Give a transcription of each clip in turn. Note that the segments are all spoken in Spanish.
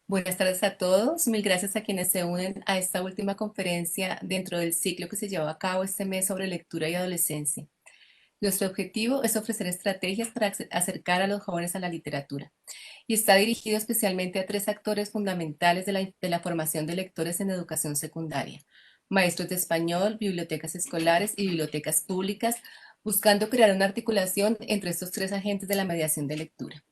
Buenas tardes a todos. Mil gracias a quienes se unen a esta última conferencia dentro del ciclo que se lleva a cabo este mes sobre lectura y adolescencia. Nuestro objetivo es ofrecer estrategias para acercar a los jóvenes a la literatura y está dirigido especialmente a tres actores fundamentales de la formación de lectores en educación secundaria: maestros de español, bibliotecas escolares y bibliotecas públicas, buscando crear una articulación entre estos tres agentes de la mediación de lectura.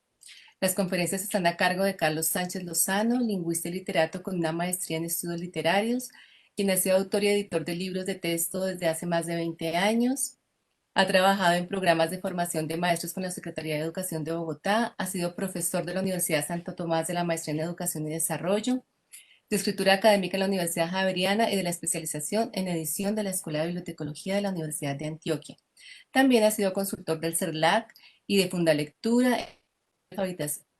Las conferencias están a cargo de Carlos Sánchez Lozano, lingüista y literato con una maestría en estudios literarios, quien ha sido autor y editor de libros de texto desde hace más de 20 años. Ha trabajado en programas de formación de maestros con la Secretaría de Educación de Bogotá, ha sido profesor de la Universidad Santo Tomás de la Maestría en Educación y Desarrollo, de escritura académica en la Universidad Javeriana y de la especialización en edición de la Escuela de Bibliotecología de la Universidad de Antioquia. También ha sido consultor del CERLAC y de Fundalectura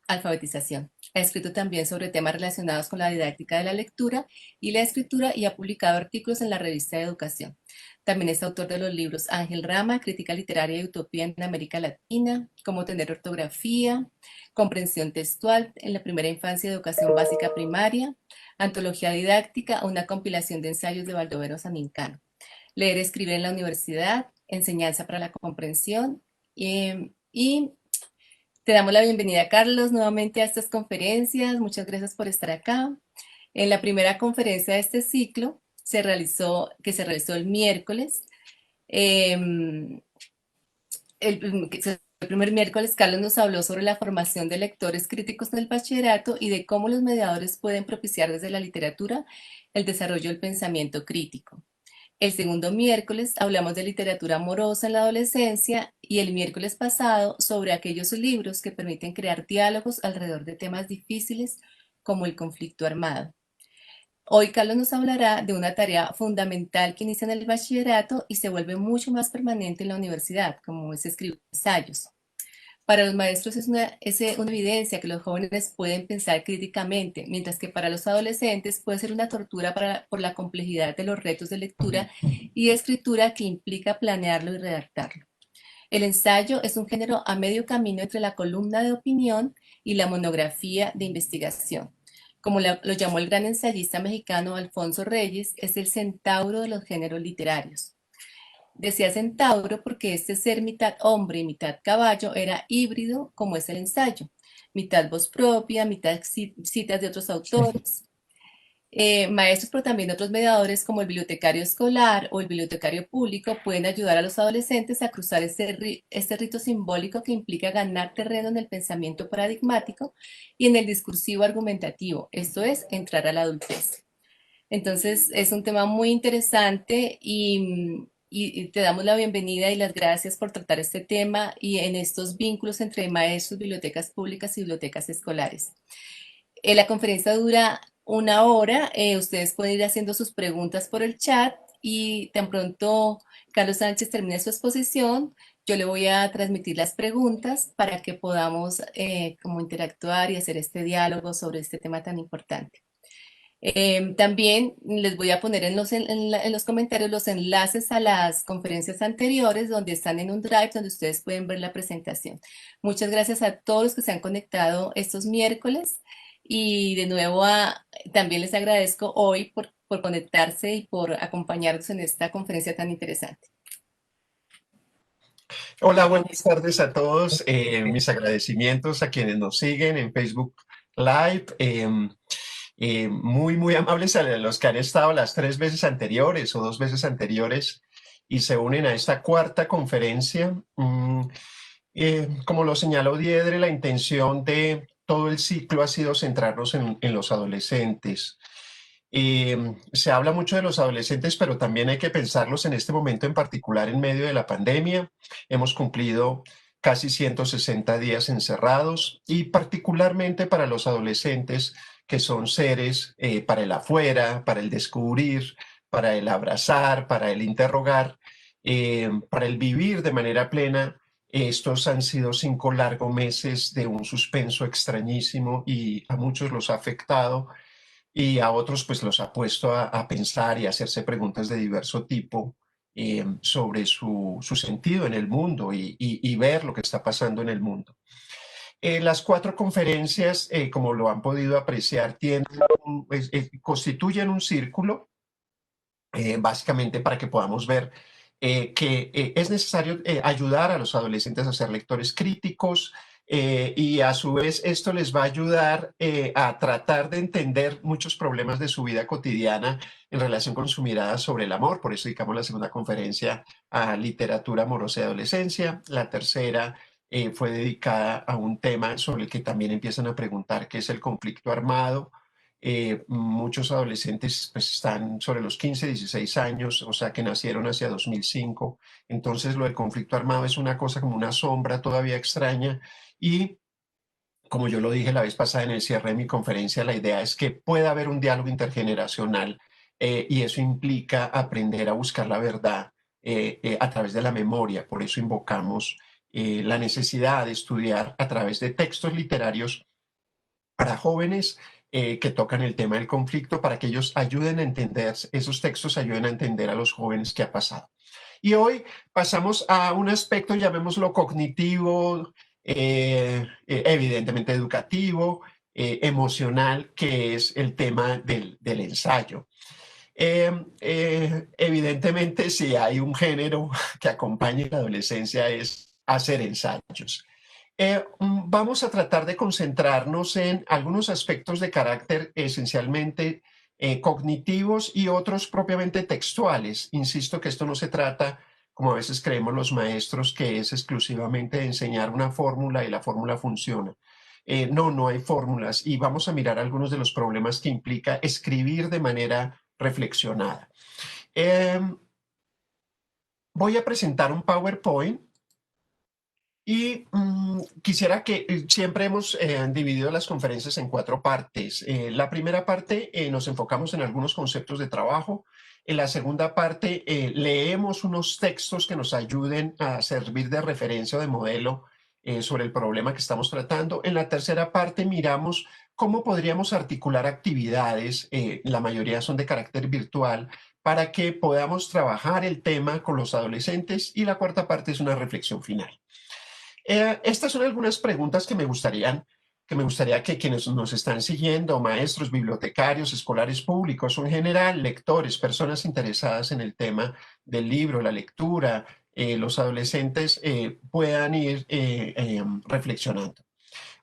alfabetización. Ha escrito también sobre temas relacionados con la didáctica de la lectura y la escritura y ha publicado artículos en la revista de Educación. También es autor de los libros Ángel Rama, Crítica Literaria y Utopía en América Latina, Cómo tener ortografía, Comprensión textual en la primera infancia y educación básica primaria, Antología didáctica, una compilación de ensayos de Baldomero Sanincano, Leer y escribir en la universidad, Enseñanza para la comprensión y te damos la bienvenida, Carlos, nuevamente a estas conferencias. Muchas gracias por estar acá. En la primera conferencia de este ciclo, que se realizó el miércoles, eh, el primer miércoles, Carlos nos habló sobre la formación de lectores críticos en el bachillerato y de cómo los mediadores pueden propiciar desde la literatura el desarrollo del pensamiento crítico. El segundo miércoles hablamos de literatura amorosa en la adolescencia y el miércoles pasado sobre aquellos libros que permiten crear diálogos alrededor de temas difíciles como el conflicto armado. Hoy Carlos nos hablará de una tarea fundamental que inicia en el bachillerato y se vuelve mucho más permanente en la universidad, como es escribir ensayos. Para los maestros es una evidencia que los jóvenes pueden pensar críticamente, mientras que para los adolescentes puede ser una tortura por la complejidad de los retos de lectura y escritura que implica planearlo y redactarlo. El ensayo es un género a medio camino entre la columna de opinión y la monografía de investigación. Como lo llamó el gran ensayista mexicano Alfonso Reyes, es el centauro de los géneros literarios. Decía centauro porque este ser mitad hombre y mitad caballo era híbrido, como es el ensayo. Mitad voz propia, mitad citas de otros autores. Maestros, pero también otros mediadores como el bibliotecario escolar o el bibliotecario público pueden ayudar a los adolescentes a cruzar este rito simbólico que implica ganar terreno en el pensamiento paradigmático y en el discursivo argumentativo, esto es, entrar a la adultez. Entonces, es un tema muy interesante y te damos la bienvenida y las gracias por tratar este tema y en estos vínculos entre maestros, bibliotecas públicas y bibliotecas escolares. La conferencia dura una hora, ustedes pueden ir haciendo sus preguntas por el chat y tan pronto Carlos Sánchez termine su exposición, yo le voy a transmitir las preguntas para que podamos como interactuar y hacer este diálogo sobre este tema tan importante. También les voy a poner en los comentarios los enlaces a las conferencias anteriores donde están en un drive donde ustedes pueden ver la presentación. Muchas gracias a todos los que se han conectado estos miércoles y de nuevo también les agradezco hoy por conectarse y por acompañarnos en esta conferencia tan interesante. Hola, buenas tardes a todos. Mis agradecimientos a quienes nos siguen en Facebook Live. Muy amables a los que han estado las 3 veces anteriores o 2 veces anteriores y se unen a esta cuarta conferencia. Como lo señaló Diedre, la intención de todo el ciclo ha sido centrarnos en los adolescentes. Se habla mucho de los adolescentes, pero también hay que pensarlos en este momento en particular en medio de la pandemia. Hemos cumplido casi 160 días encerrados y particularmente para los adolescentes que son seres para el afuera, para el descubrir, para el abrazar, para el interrogar, para el vivir de manera plena. Estos han sido 5 largos meses de un suspenso extrañísimo y a muchos los ha afectado y a otros pues los ha puesto a pensar y a hacerse preguntas de diverso tipo sobre su sentido en el mundo y ver lo que está pasando en el mundo. Las 4 conferencias, como lo han podido apreciar, constituyen un círculo, básicamente para que podamos ver que es necesario ayudar a los adolescentes a ser lectores críticos, y a su vez esto les va a ayudar a tratar de entender muchos problemas de su vida cotidiana en relación con su mirada sobre el amor. Por eso dedicamos la segunda conferencia a literatura amorosa y adolescencia. La tercera fue dedicada a un tema sobre el que también empiezan a preguntar, qué es el conflicto armado. Muchos adolescentes pues, están sobre los 15, 16 años, o sea que nacieron hacia 2005. Entonces lo del conflicto armado es una cosa como una sombra todavía extraña, y como yo lo dije la vez pasada en el cierre de mi conferencia, la idea es que pueda haber un diálogo intergeneracional, y eso implica aprender a buscar la verdad a través de la memoria. Por eso invocamos la necesidad de estudiar a través de textos literarios para jóvenes que tocan el tema del conflicto, para que ellos ayuden a entender, esos textos ayuden a entender a los jóvenes qué ha pasado. Y hoy pasamos a un aspecto, llamémoslo cognitivo, evidentemente educativo, emocional, que es el tema del ensayo. Evidentemente, si hay un género que acompaña la adolescencia es hacer ensayos. Vamos a tratar de concentrarnos en algunos aspectos de carácter esencialmente cognitivos y otros propiamente textuales. Insisto que esto no se trata, como a veces creemos los maestros, que es exclusivamente de enseñar una fórmula y la fórmula funciona. No, no hay fórmulas, y vamos a mirar algunos de los problemas que implica escribir de manera reflexionada. Voy a presentar un PowerPoint. Y quisiera que siempre hemos dividido las conferencias en 4 partes. La primera parte nos enfocamos en algunos conceptos de trabajo. En la segunda parte leemos unos textos que nos ayuden a servir de referencia o de modelo sobre el problema que estamos tratando. En la tercera parte miramos cómo podríamos articular actividades, la mayoría son de carácter virtual, para que podamos trabajar el tema con los adolescentes. Y la cuarta parte es una reflexión final. Estas son algunas preguntas que me gustaría que quienes nos están siguiendo, maestros, bibliotecarios, escolares públicos o en general, lectores, personas interesadas en el tema del libro, la lectura, los adolescentes puedan ir reflexionando.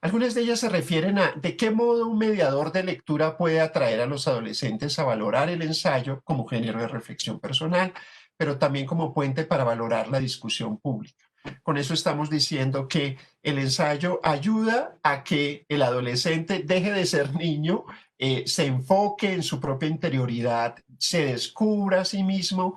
Algunas de ellas se refieren a de qué modo un mediador de lectura puede atraer a los adolescentes a valorar el ensayo como género de reflexión personal, pero también como puente para valorar la discusión pública. Con eso estamos diciendo que el ensayo ayuda a que el adolescente deje de ser niño, se enfoque en su propia interioridad, se descubra a sí mismo,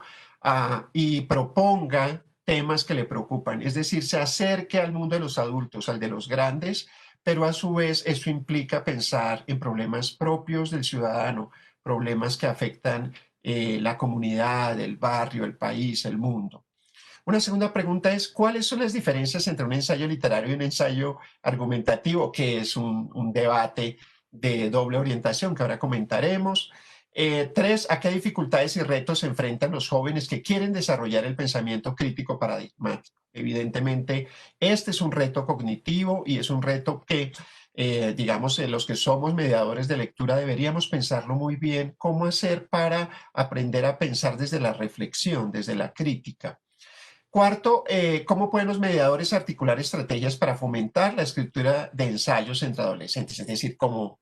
y proponga temas que le preocupan. Es decir, se acerque al mundo de los adultos, al de los grandes, pero a su vez eso implica pensar en problemas propios del ciudadano, problemas que afectan la comunidad, el barrio, el país, el mundo. Una segunda pregunta es, ¿cuáles son las diferencias entre un ensayo literario y un ensayo argumentativo? Que es un debate de doble orientación que ahora comentaremos. 3, ¿a qué dificultades y retos se enfrentan los jóvenes que quieren desarrollar el pensamiento crítico paradigmático? Evidentemente, este es un reto cognitivo y es un reto que, digamos, los que somos mediadores de lectura deberíamos pensarlo muy bien, cómo hacer para aprender a pensar desde la reflexión, desde la crítica. Cuarto, ¿cómo pueden los mediadores articular estrategias para fomentar la escritura de ensayos entre adolescentes? Es decir,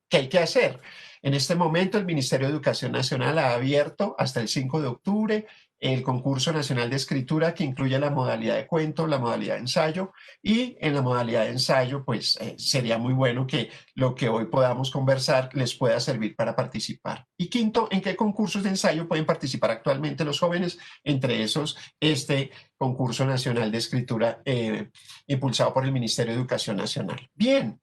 ¿qué hay que hacer? En este momento, el Ministerio de Educación Nacional ha abierto hasta el 5 de octubre el concurso nacional de escritura, que incluye la modalidad de cuento, la modalidad de ensayo, y en la modalidad de ensayo, pues sería muy bueno que lo que hoy podamos conversar les pueda servir para participar. Y quinto, ¿en qué concursos de ensayo pueden participar actualmente los jóvenes? Entre esos, este concurso nacional de escritura impulsado por el Ministerio de Educación Nacional. Bien,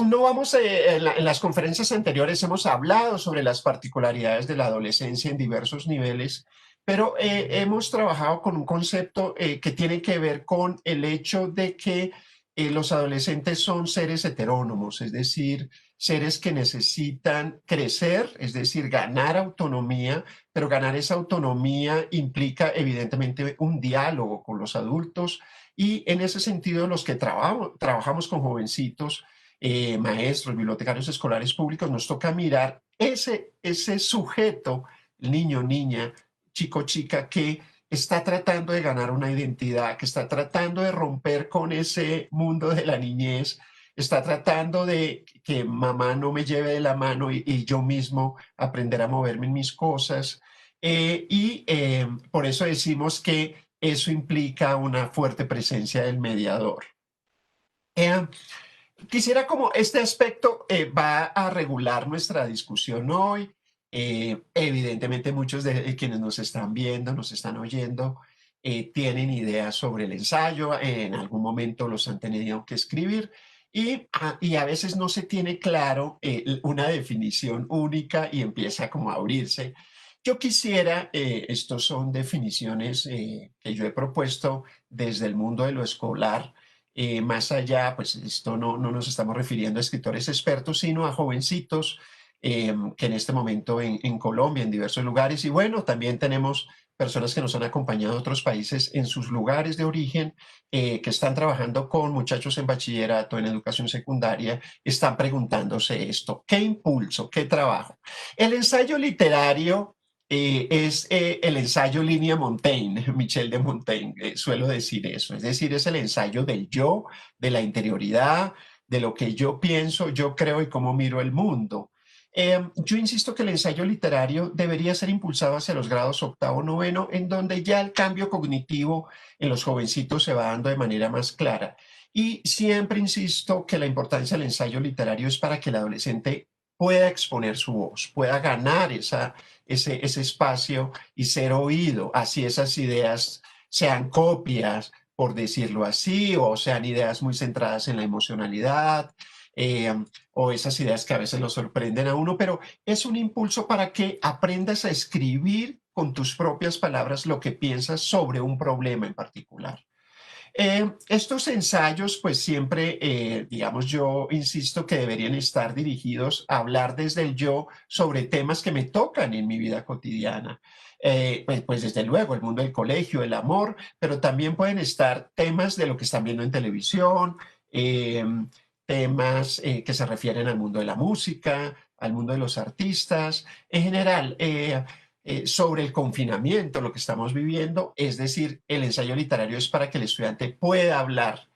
no vamos, en las conferencias anteriores hemos hablado sobre las particularidades de la adolescencia en diversos niveles, pero hemos trabajado con un concepto que tiene que ver con el hecho de que los adolescentes son seres heterónomos, es decir, seres que necesitan crecer, es decir, ganar autonomía, pero ganar esa autonomía implica evidentemente un diálogo con los adultos, Y en ese sentido, los que trabajamos con jovencitos, maestros, bibliotecarios escolares públicos, nos toca mirar ese sujeto, niño, niña, chico, chica, que está tratando de ganar una identidad, que está tratando de romper con ese mundo de la niñez, está tratando de que mamá no me lleve de la mano y yo mismo aprender a moverme en mis cosas. Por eso decimos que eso implica una fuerte presencia del mediador. Eh, Quisiera como este aspecto va a regular nuestra discusión hoy. Evidentemente muchos de quienes nos están viendo, nos están oyendo, tienen ideas sobre el ensayo, en algún momento los han tenido que escribir y a veces no se tiene claro una definición única y empieza como a abrirse. Yo quisiera, estos son definiciones que yo he propuesto desde el mundo de lo escolar, más allá, pues esto no nos estamos refiriendo a escritores expertos, sino a jovencitos que en este momento en Colombia, en diversos lugares, y bueno, también tenemos personas que nos han acompañado de otros países en sus lugares de origen, que están trabajando con muchachos en bachillerato, en educación secundaria, están preguntándose esto: ¿qué impulso? ¿Qué trabajo? El ensayo literario es el ensayo línea Montaigne, Michel de Montaigne, suelo decir eso, es decir, es el ensayo del yo, de la interioridad, de lo que yo pienso, yo creo y cómo miro el mundo. Yo insisto que el ensayo literario debería ser impulsado hacia los grados octavo, noveno, en donde ya el cambio cognitivo en los jovencitos se va dando de manera más clara. Y siempre insisto que la importancia del ensayo literario es para que el adolescente pueda exponer su voz, pueda ganar ese espacio y ser oído, así esas ideas sean copias, por decirlo así, o sean ideas muy centradas en la emocionalidad, eh, o esas ideas que a veces lo sorprenden a uno, pero es un impulso para que aprendas a escribir con tus propias palabras lo que piensas sobre un problema en particular. Estos ensayos, pues siempre, digamos, yo insisto que deberían estar dirigidos a hablar desde el yo sobre temas que me tocan en mi vida cotidiana. Pues desde luego, el mundo del colegio, el amor, pero también pueden estar temas de lo que están viendo en televisión, eh, temas que se refieren al mundo de la música, al mundo de los artistas, en general. Sobre el confinamiento, lo que estamos viviendo, es decir, el ensayo literario es para que el estudiante pueda hablar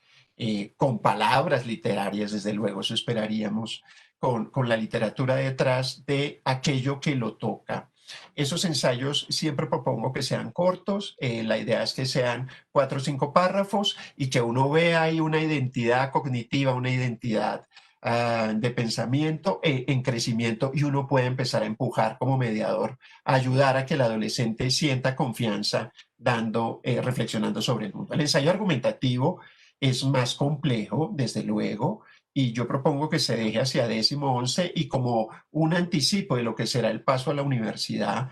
con palabras literarias, desde luego, eso esperaríamos, con la literatura detrás de aquello que lo toca. Esos ensayos siempre propongo que sean cortos, la idea es que sean 4 o 5 párrafos y que uno vea ahí una identidad cognitiva, una identidad de pensamiento en crecimiento y uno puede empezar a empujar como mediador, a ayudar a que el adolescente sienta confianza reflexionando sobre el mundo. El ensayo argumentativo es más complejo, desde luego, y yo propongo que se deje hacia 10º, 11 y como un anticipo de lo que será el paso a la universidad,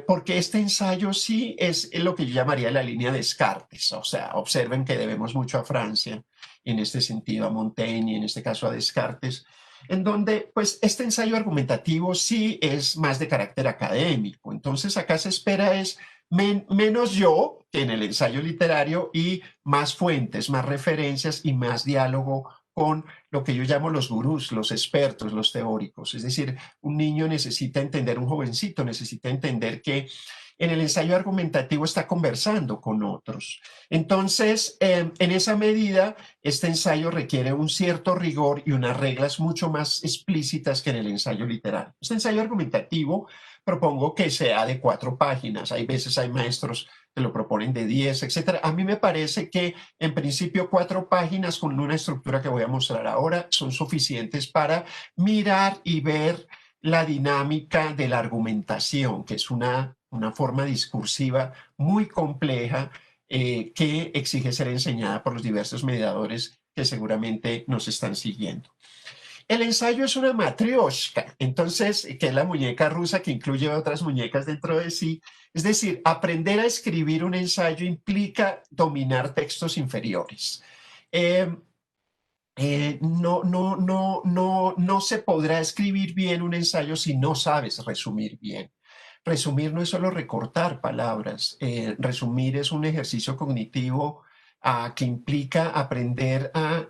porque este ensayo sí es lo que yo llamaría la línea de Descartes, o sea, observen que debemos mucho a Francia, en este sentido a Montaigne y en este caso a Descartes, en donde pues este ensayo argumentativo sí es más de carácter académico. Entonces acá se espera es menos yo que en el ensayo literario y más fuentes, más referencias y más diálogo con lo que yo llamo los gurús, los expertos, los teóricos. Es decir, un niño necesita entender, un jovencito necesita entender que en el ensayo argumentativo está conversando con otros. Entonces, en esa medida, este ensayo requiere un cierto rigor y unas reglas mucho más explícitas que en el ensayo literario. Este ensayo argumentativo propongo que sea de 4 páginas. Hay veces hay maestros que lo proponen de 10, etcétera. A mí me parece que en principio 4 páginas con una estructura que voy a mostrar ahora son suficientes para mirar y ver la dinámica de la argumentación, que es una forma discursiva muy compleja que exige ser enseñada por los diversos mediadores que seguramente nos están siguiendo. El ensayo es una matrioshka, entonces, que es la muñeca rusa que incluye otras muñecas dentro de sí. Es decir, aprender a escribir un ensayo implica dominar textos inferiores. Eh, no se podrá escribir bien un ensayo si no sabes resumir bien. Resumir no es solo recortar palabras, resumir es un ejercicio cognitivo que implica aprender a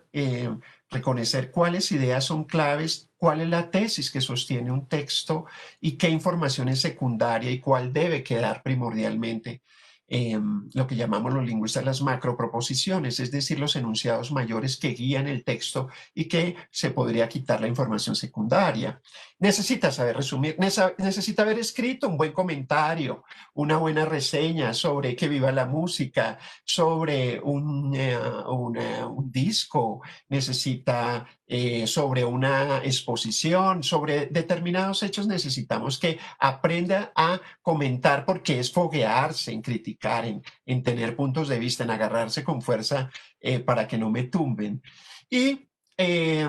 reconocer cuáles ideas son claves, cuál es la tesis que sostiene un texto y qué información es secundaria y cuál debe quedar primordialmente. Lo que llamamos los lingüistas las macroproposiciones, es decir, los enunciados mayores que guían el texto y que se podría quitar la información secundaria. Necesita saber resumir, necesita haber escrito un buen comentario, una buena reseña sobre que viva la música, sobre un disco, necesita sobre una exposición, sobre determinados hechos necesitamos que aprenda a comentar porque es foguearse, en criticar, en tener puntos de vista, en agarrarse con fuerza para que no me tumben. Y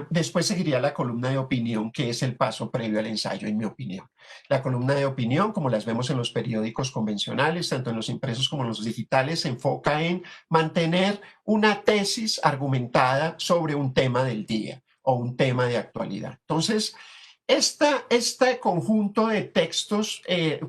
después seguiría la columna de opinión, que es el paso previo al ensayo, en mi opinión. La columna de opinión, como las vemos en los periódicos convencionales, tanto en los impresos como en los digitales, se enfoca en mantener una tesis argumentada sobre un tema del día o un tema de actualidad. Entonces, este conjunto de textos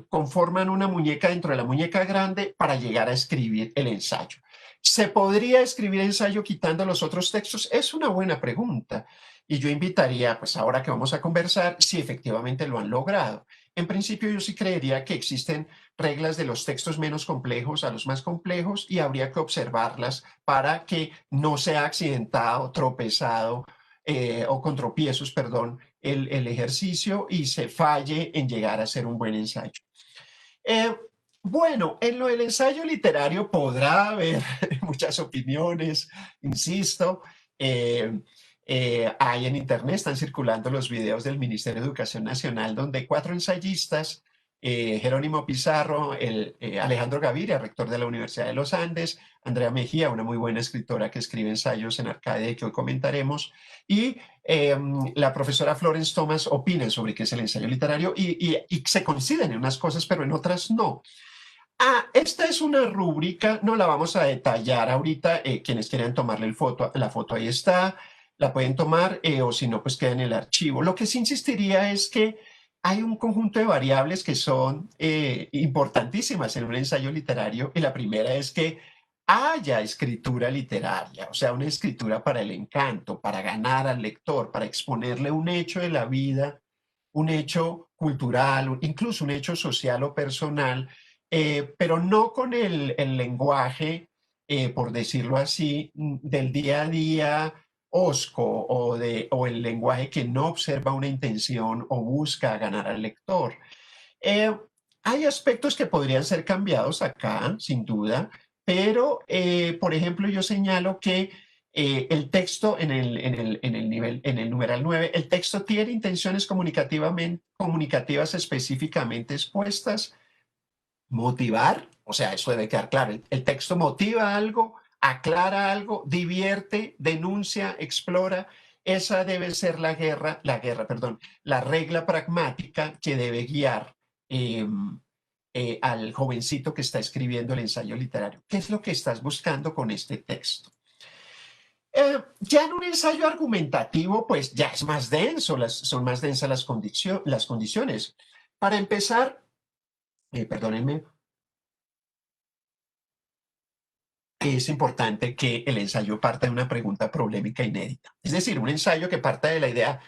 conforman una muñeca dentro de la muñeca grande para llegar a escribir el ensayo. ¿Se podría escribir ensayo quitando los otros textos? Es una buena pregunta. Y yo invitaría, pues ahora que vamos a conversar, si efectivamente lo han logrado. En principio, yo sí creería que existen reglas de los textos menos complejos a los más complejos y habría que observarlas para que no sea accidentado, tropezado o con tropiezos, perdón, el ejercicio y se falle en llegar a ser un buen ensayo. Eh, bueno, en lo del ensayo literario podrá haber muchas opiniones, insisto. eh, Hay en internet, están circulando los videos del Ministerio de Educación Nacional, donde cuatro ensayistas, Jerónimo Pizarro, Alejandro Gaviria, rector de la Universidad de los Andes, Andrea Mejía, una muy buena escritora que escribe ensayos en Arcadia que hoy comentaremos, y la profesora Florence Thomas opina sobre qué es el ensayo literario y se coinciden en unas cosas, pero en otras no. Esta es una rúbrica, no la vamos a detallar ahorita. Quienes quieran tomarle la foto ahí está, la pueden tomar o si no, pues queda en el archivo. Lo que sí insistiría es que hay un conjunto de variables que son importantísimas en un ensayo literario y la primera es que haya escritura literaria, o sea, una escritura para el encanto, para ganar al lector, para exponerle un hecho de la vida, un hecho cultural, incluso un hecho social o personal, pero no con el lenguaje, por decirlo así, del día a día hosco o el lenguaje que no observa una intención o busca ganar al lector. Eh, Hay aspectos que podrían ser cambiados acá, sin duda, pero, por ejemplo, yo señalo que el texto en el numeral 9, el texto tiene intenciones comunicativas específicamente expuestas, motivar, o sea, eso debe quedar claro, el texto motiva algo, aclara algo, divierte, denuncia, explora. Esa debe ser perdón, la regla pragmática que debe guiar eh, al jovencito que está escribiendo el ensayo literario. ¿Qué es lo que estás buscando con este texto? Ya en un ensayo argumentativo, pues ya es más denso, son más densas las condiciones. Para empezar, perdónenme, es importante que el ensayo parta de una pregunta problemática inédita. Es decir, un ensayo que parta de la idea,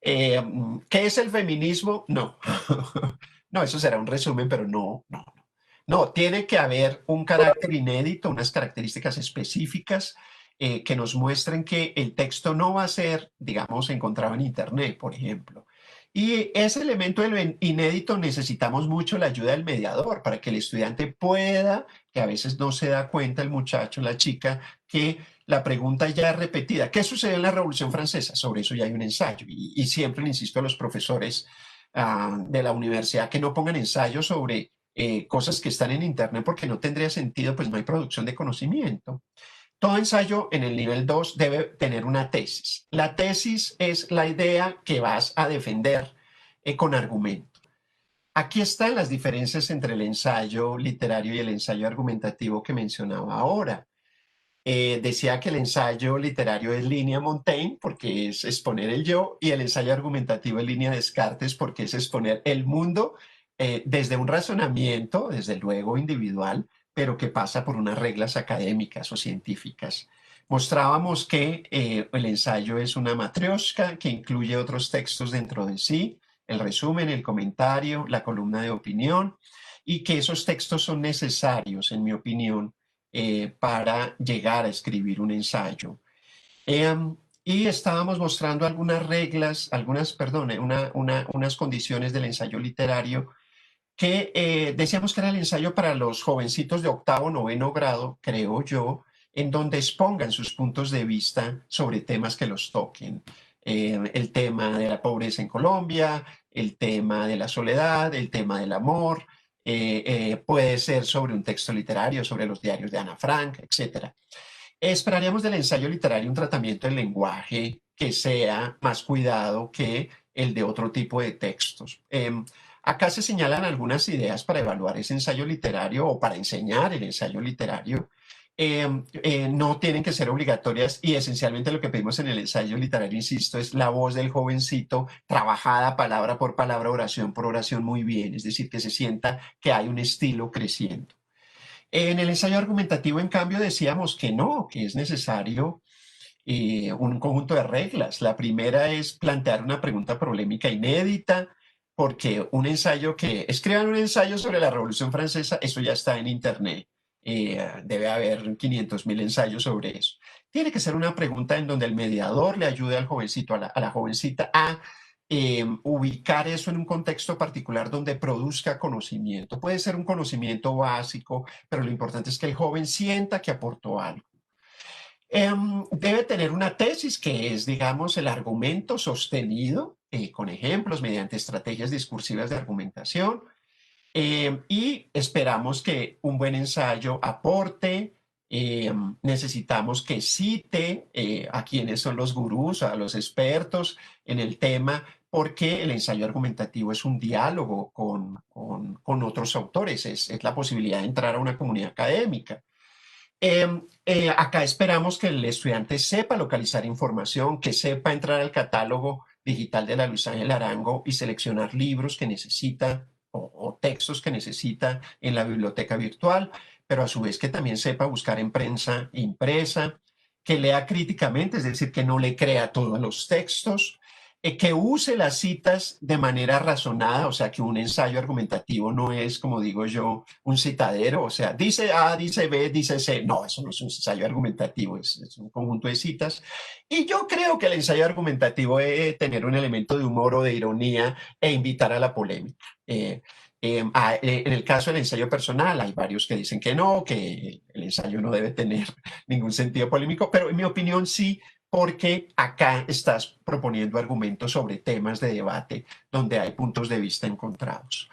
¿qué es el feminismo? No, no, eso será un resumen, pero no, no, no. No, tiene que haber un carácter inédito, unas características específicas que nos muestren que el texto no va a ser, digamos, encontrado en Internet, por ejemplo. Y ese elemento de lo inédito necesitamos mucho la ayuda del mediador para que el estudiante pueda, que a veces no se da cuenta el muchacho, la chica, que la pregunta ya es repetida. ¿Qué sucedió en la Revolución Francesa? Sobre eso ya hay un ensayo. Y siempre le insisto a los profesores de la universidad que no pongan ensayos sobre cosas que están en Internet porque no tendría sentido, pues no hay producción de conocimiento. Todo ensayo en el nivel 2 debe tener una tesis. La tesis es la idea que vas a defender con argumento. Aquí están las diferencias entre el ensayo literario y el ensayo argumentativo que mencionaba ahora. Decía que el ensayo literario es línea Montaigne porque es exponer el yo y el ensayo argumentativo es línea Descartes porque es exponer el mundo desde un razonamiento, desde luego individual, pero que pasa por unas reglas académicas o científicas. Mostrábamos que el ensayo es una matrioshka que incluye otros textos dentro de sí, el resumen, el comentario, la columna de opinión, y que esos textos son necesarios, en mi opinión, para llegar a escribir un ensayo. Y estábamos mostrando algunas reglas, perdón, unas condiciones del ensayo literario que decíamos que era el ensayo para los jovencitos de octavo, noveno grado, creo yo, en donde expongan sus puntos de vista sobre temas que los toquen. El tema de la pobreza en Colombia, el tema de la soledad, el tema del amor, puede ser sobre un texto literario, sobre los diarios de Ana Frank, etcétera. Esperaríamos del ensayo literario un tratamiento del lenguaje que sea más cuidado que el de otro tipo de textos. Acá se señalan algunas ideas para evaluar ese ensayo literario o para enseñar el ensayo literario. No tienen que ser obligatorias y esencialmente lo que pedimos en el ensayo literario, insisto, es la voz del jovencito trabajada palabra por palabra, oración por oración muy bien, es decir, que se sienta que hay un estilo creciendo. En el ensayo argumentativo, en cambio, decíamos que no, que es necesario un conjunto de reglas. La primera es plantear una pregunta polémica inédita, porque un ensayo que escriban un ensayo sobre la Revolución Francesa, eso ya está en Internet. Debe haber 500.000 ensayos sobre eso. Tiene que ser una pregunta en donde el mediador le ayude al jovencito, a la jovencita, a ubicar eso en un contexto particular donde produzca conocimiento. Puede ser un conocimiento básico, pero lo importante es que el joven sienta que aportó algo. Debe tener una tesis que es, digamos, el argumento sostenido con ejemplos mediante estrategias discursivas de argumentación. Y esperamos que un buen ensayo aporte. Necesitamos que cite a quienes son los gurús, a los expertos en el tema, porque el ensayo argumentativo es un diálogo con otros autores, es la posibilidad de entrar a una comunidad académica. Acá esperamos que el estudiante sepa localizar información, que sepa entrar al catálogo digital de la Luis Ángel Arango y seleccionar libros que necesita o textos que necesita en la biblioteca virtual, pero a su vez que también sepa buscar en prensa impresa, que lea críticamente, es decir, que no le crea todos los textos, que use las citas de manera razonada, o sea, que un ensayo argumentativo no es, como digo yo, un citadero, o sea, dice A, dice B, dice C. No, eso no es un ensayo argumentativo, es un conjunto de citas. Y yo creo que el ensayo argumentativo debe tener un elemento de humor o de ironía e invitar a la polémica. En el caso del ensayo personal, hay varios que dicen que no, que el ensayo no debe tener ningún sentido polémico, pero en mi opinión sí, porque acá estás proponiendo argumentos sobre temas de debate donde hay puntos de vista encontrados.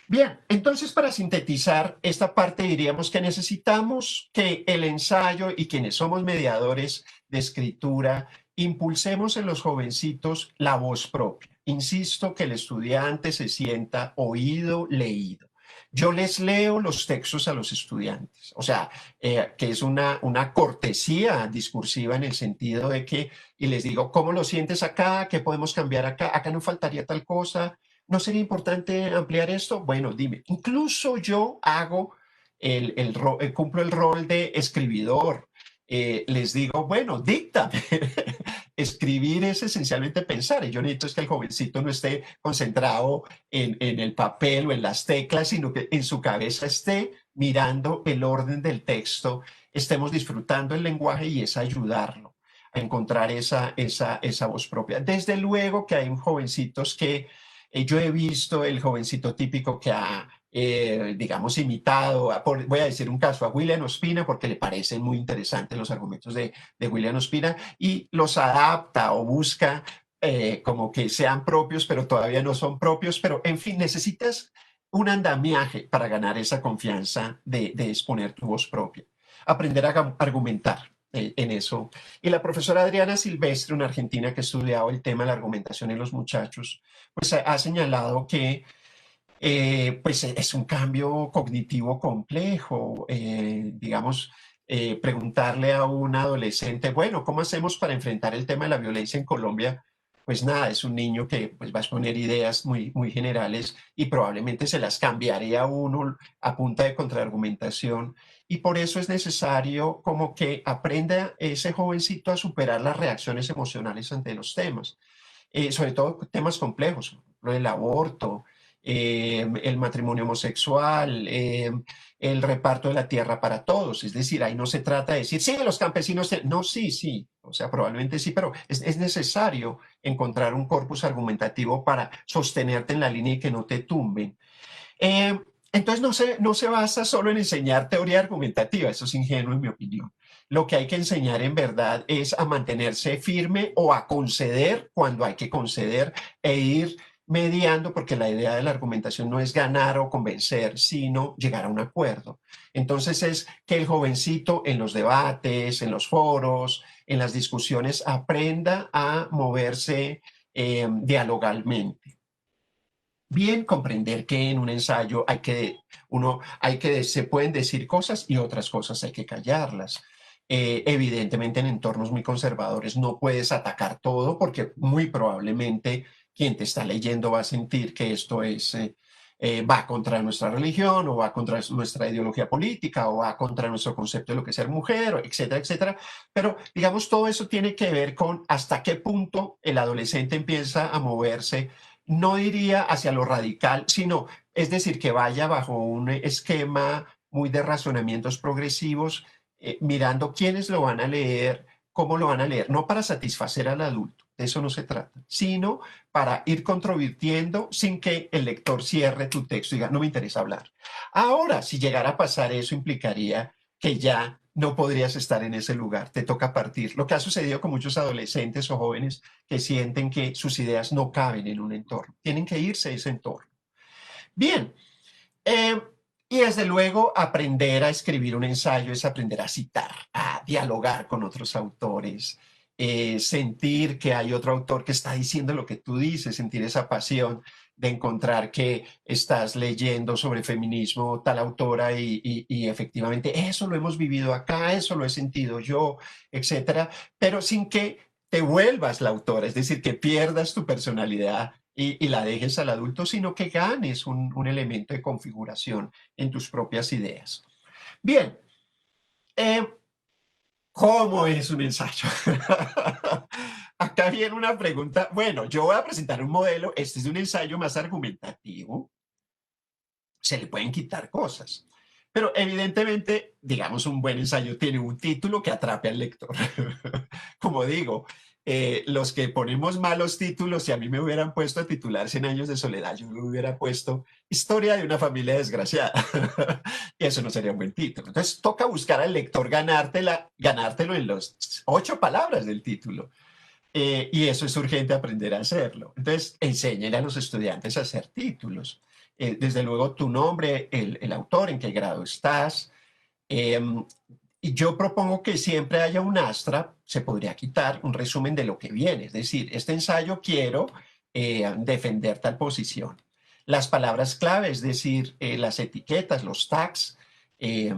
Bien, entonces para sintetizar esta parte diríamos que necesitamos que el ensayo y quienes somos mediadores de escritura impulsemos en los jovencitos la voz propia. Insisto que el estudiante se sienta oído, leído. Yo les leo los textos a los estudiantes, o sea, que es una cortesía discursiva en el sentido de que, y les digo, ¿cómo lo sientes acá? ¿Qué podemos cambiar acá? Acá no faltaría tal cosa. ¿No sería importante ampliar esto? Bueno, dime. Incluso yo hago cumplo el rol de escribidor. Les digo, bueno, dicta. Escribir es esencialmente pensar, y yo necesito es que el jovencito no esté concentrado en el papel o en las teclas, sino que en su cabeza esté mirando el orden del texto, estemos disfrutando el lenguaje y es ayudarlo a encontrar esa voz propia. Desde luego que hay jovencitos que yo he visto el jovencito típico que ha, digamos, imitado, voy a decir un caso, a William Ospina, porque le parecen muy interesantes los argumentos de William Ospina, y los adapta o busca como que sean propios, pero todavía no son propios, pero en fin, necesitas un andamiaje para ganar esa confianza de exponer tu voz propia. Aprender a argumentar en eso. Y la profesora Adriana Silvestre, una argentina que ha estudiado el tema de la argumentación en los muchachos, pues ha señalado que pues es un cambio cognitivo complejo. Digamos, preguntarle a un adolescente, bueno, ¿cómo hacemos para enfrentar el tema de la violencia en Colombia? pues nada, es un niño que pues va a exponer ideas muy generales y probablemente se las cambiaría a uno a punta de contraargumentación. Y por eso es necesario como que aprenda ese jovencito a superar las reacciones emocionales ante los temas, sobre todo temas complejos, lo del aborto, el matrimonio homosexual, el reparto de la tierra para todos. Es decir, ahí no se trata de decir, sí, los campesinos, no, sí, sí, o sea, probablemente sí, pero es necesario encontrar un corpus argumentativo para sostenerte en la línea y que no te tumben. Eh, entonces no se basa solo en enseñar teoría argumentativa, eso es ingenuo en mi opinión. Lo que hay que enseñar en verdad es a mantenerse firme o a conceder cuando hay que conceder e ir mediando, porque la idea de la argumentación no es ganar o convencer, sino llegar a un acuerdo. Entonces es que el jovencito en los debates, en los foros, en las discusiones, aprenda a moverse dialogalmente. Bien comprender que en un ensayo se pueden decir cosas y otras cosas hay que callarlas. Evidentemente en entornos muy conservadores no puedes atacar todo porque muy probablemente quien te está leyendo va a sentir que esto va contra nuestra religión o va contra nuestra ideología política o va contra nuestro concepto de lo que es ser mujer, etcétera, etcétera. Pero digamos, todo eso tiene que ver con hasta qué punto el adolescente empieza a moverse, no diría hacia lo radical, sino, es decir, que vaya bajo un esquema muy de razonamientos progresivos, mirando quiénes lo van a leer, cómo lo van a leer, no para satisfacer al adulto, de eso no se trata, sino para ir controvirtiendo sin que el lector cierre tu texto y diga, no me interesa hablar. Ahora, si llegara a pasar eso, implicaría que ya no podrías estar en ese lugar, te toca partir. Lo que ha sucedido con muchos adolescentes o jóvenes que sienten que sus ideas no caben en un entorno, tienen que irse de ese entorno. Bien, eh, y desde luego aprender a escribir un ensayo es aprender a citar, a dialogar con otros autores, sentir que hay otro autor que está diciendo lo que tú dices, sentir esa pasión de encontrar que estás leyendo sobre feminismo tal autora y efectivamente eso lo hemos vivido acá, eso lo he sentido yo, etcétera, pero sin que te vuelvas la autora, es decir, que pierdas tu personalidad y la dejes al adulto, sino que ganes un elemento de configuración en tus propias ideas. Bien, eh, ¿cómo es un ensayo? Acá viene una pregunta. Bueno, yo voy a presentar un modelo. Este es un ensayo más argumentativo. Se le pueden quitar cosas. Pero evidentemente, digamos, un buen ensayo tiene un título que atrape al lector. Como digo, los que ponemos malos títulos, si a mí me hubieran puesto a titular 100 años de soledad, yo me hubiera puesto Historia de una familia desgraciada. Y eso no sería un buen título. Entonces toca buscar al lector ganártelo en las 8 palabras del título. Y eso es urgente aprender a hacerlo. Entonces, enséñale a los estudiantes a hacer títulos. Desde luego, tu nombre, el autor, en qué grado estás. Eh, y yo propongo que siempre haya un astra, se podría quitar un resumen de lo que viene. Es decir, este ensayo quiero defender tal posición. Las palabras clave, es decir, las etiquetas, los tags, eh,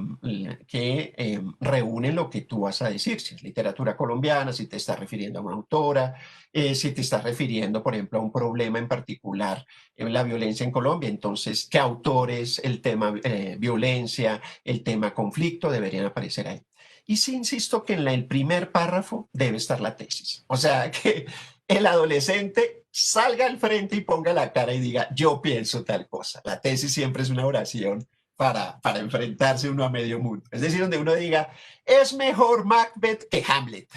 que reúnen lo que tú vas a decir, si es literatura colombiana, si te estás refiriendo a una autora, si te estás refiriendo, por ejemplo, a un problema en particular, la violencia en Colombia, entonces, ¿qué autores, el tema violencia, el tema conflicto deberían aparecer ahí? Y sí insisto que en el primer párrafo debe estar la tesis, o sea, que el adolescente salga al frente y ponga la cara y diga, yo pienso tal cosa. La tesis siempre es una oración para enfrentarse uno a medio mundo. Es decir, donde uno diga, es mejor Macbeth que Hamlet.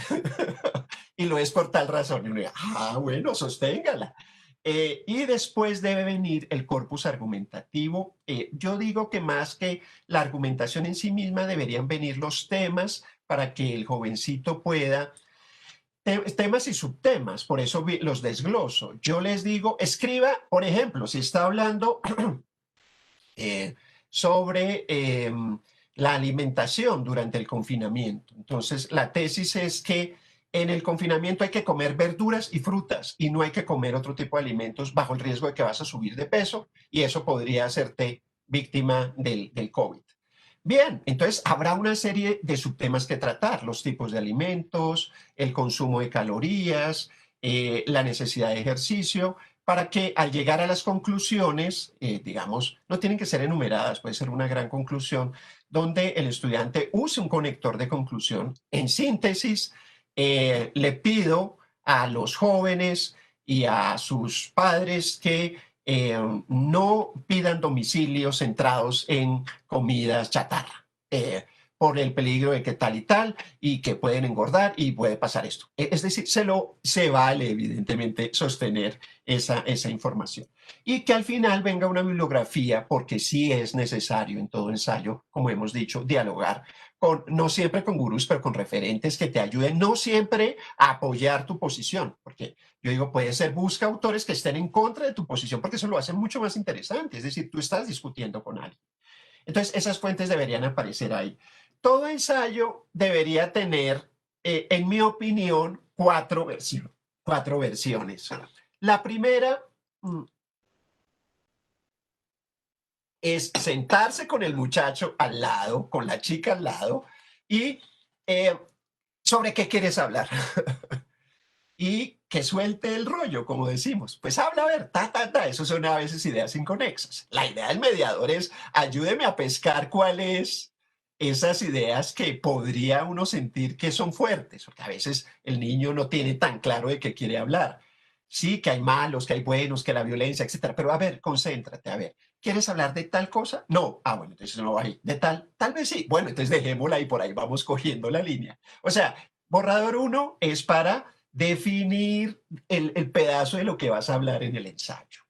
Y lo es por tal razón. Y uno diga, bueno, sosténgala. Y después debe venir el corpus argumentativo. Yo digo que más que la argumentación en sí misma, deberían venir los temas para que el jovencito pueda temas y subtemas, por eso los desgloso. Yo les digo, escriba, por ejemplo, si está hablando eh, sobre la alimentación durante el confinamiento. Entonces, la tesis es que en el confinamiento hay que comer verduras y frutas y no hay que comer otro tipo de alimentos bajo el riesgo de que vas a subir de peso y eso podría hacerte víctima del COVID. Bien, entonces habrá una serie de subtemas que tratar, los tipos de alimentos, el consumo de calorías, la necesidad de ejercicio, para que al llegar a las conclusiones, digamos, no tienen que ser enumeradas, puede ser una gran conclusión, donde el estudiante use un conector de conclusión. En síntesis, le pido a los jóvenes y a sus padres que no pidan domicilios centrados en comidas chatarra, por el peligro de que tal y que pueden engordar y puede pasar esto. Es decir, se vale evidentemente sostener esa información. Y que al final venga una bibliografía, porque sí es necesario en todo ensayo, como hemos dicho, dialogar con, no siempre con gurús, pero con referentes que te ayuden, no siempre a apoyar tu posición, porque yo digo, puede ser, busca autores que estén en contra de tu posición, porque eso lo hace mucho más interesante, es decir, tú estás discutiendo con alguien. Entonces, esas fuentes deberían aparecer ahí. Todo ensayo debería tener, en mi opinión, cuatro versiones. La primera es sentarse con el muchacho al lado, con la chica al lado, y eh, sobre qué quieres hablar. Y que suelte el rollo, como decimos. Pues habla, a ver, eso son a veces ideas inconexas. La idea del mediador es, ayúdeme a pescar cuáles esas ideas que podría uno sentir que son fuertes, porque a veces el niño no tiene tan claro de qué quiere hablar. Sí, que hay malos, que hay buenos, que la violencia, etcétera. Pero a ver, concéntrate, a ver, ¿quieres hablar de tal cosa? No. Ah, bueno, entonces no va ahí. De tal vez sí. Bueno, entonces dejémosla y por ahí vamos cogiendo la línea. O sea, borrador uno es para definir el pedazo de lo que vas a hablar en el ensayo.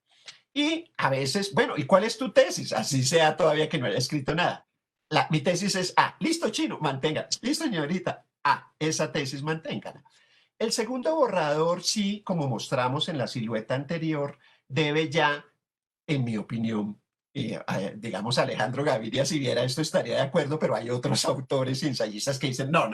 Y a veces, bueno, ¿y cuál es tu tesis? Así sea todavía que no haya escrito nada. Mi tesis es, listo, chino, mantenga. Listo, señorita. Esa tesis manténgala. El segundo borrador, sí, como mostramos en la silueta anterior, debe ya, en mi opinión, digamos, Alejandro Gaviria, si viera esto, estaría de acuerdo, pero hay otros autores y ensayistas que dicen, no,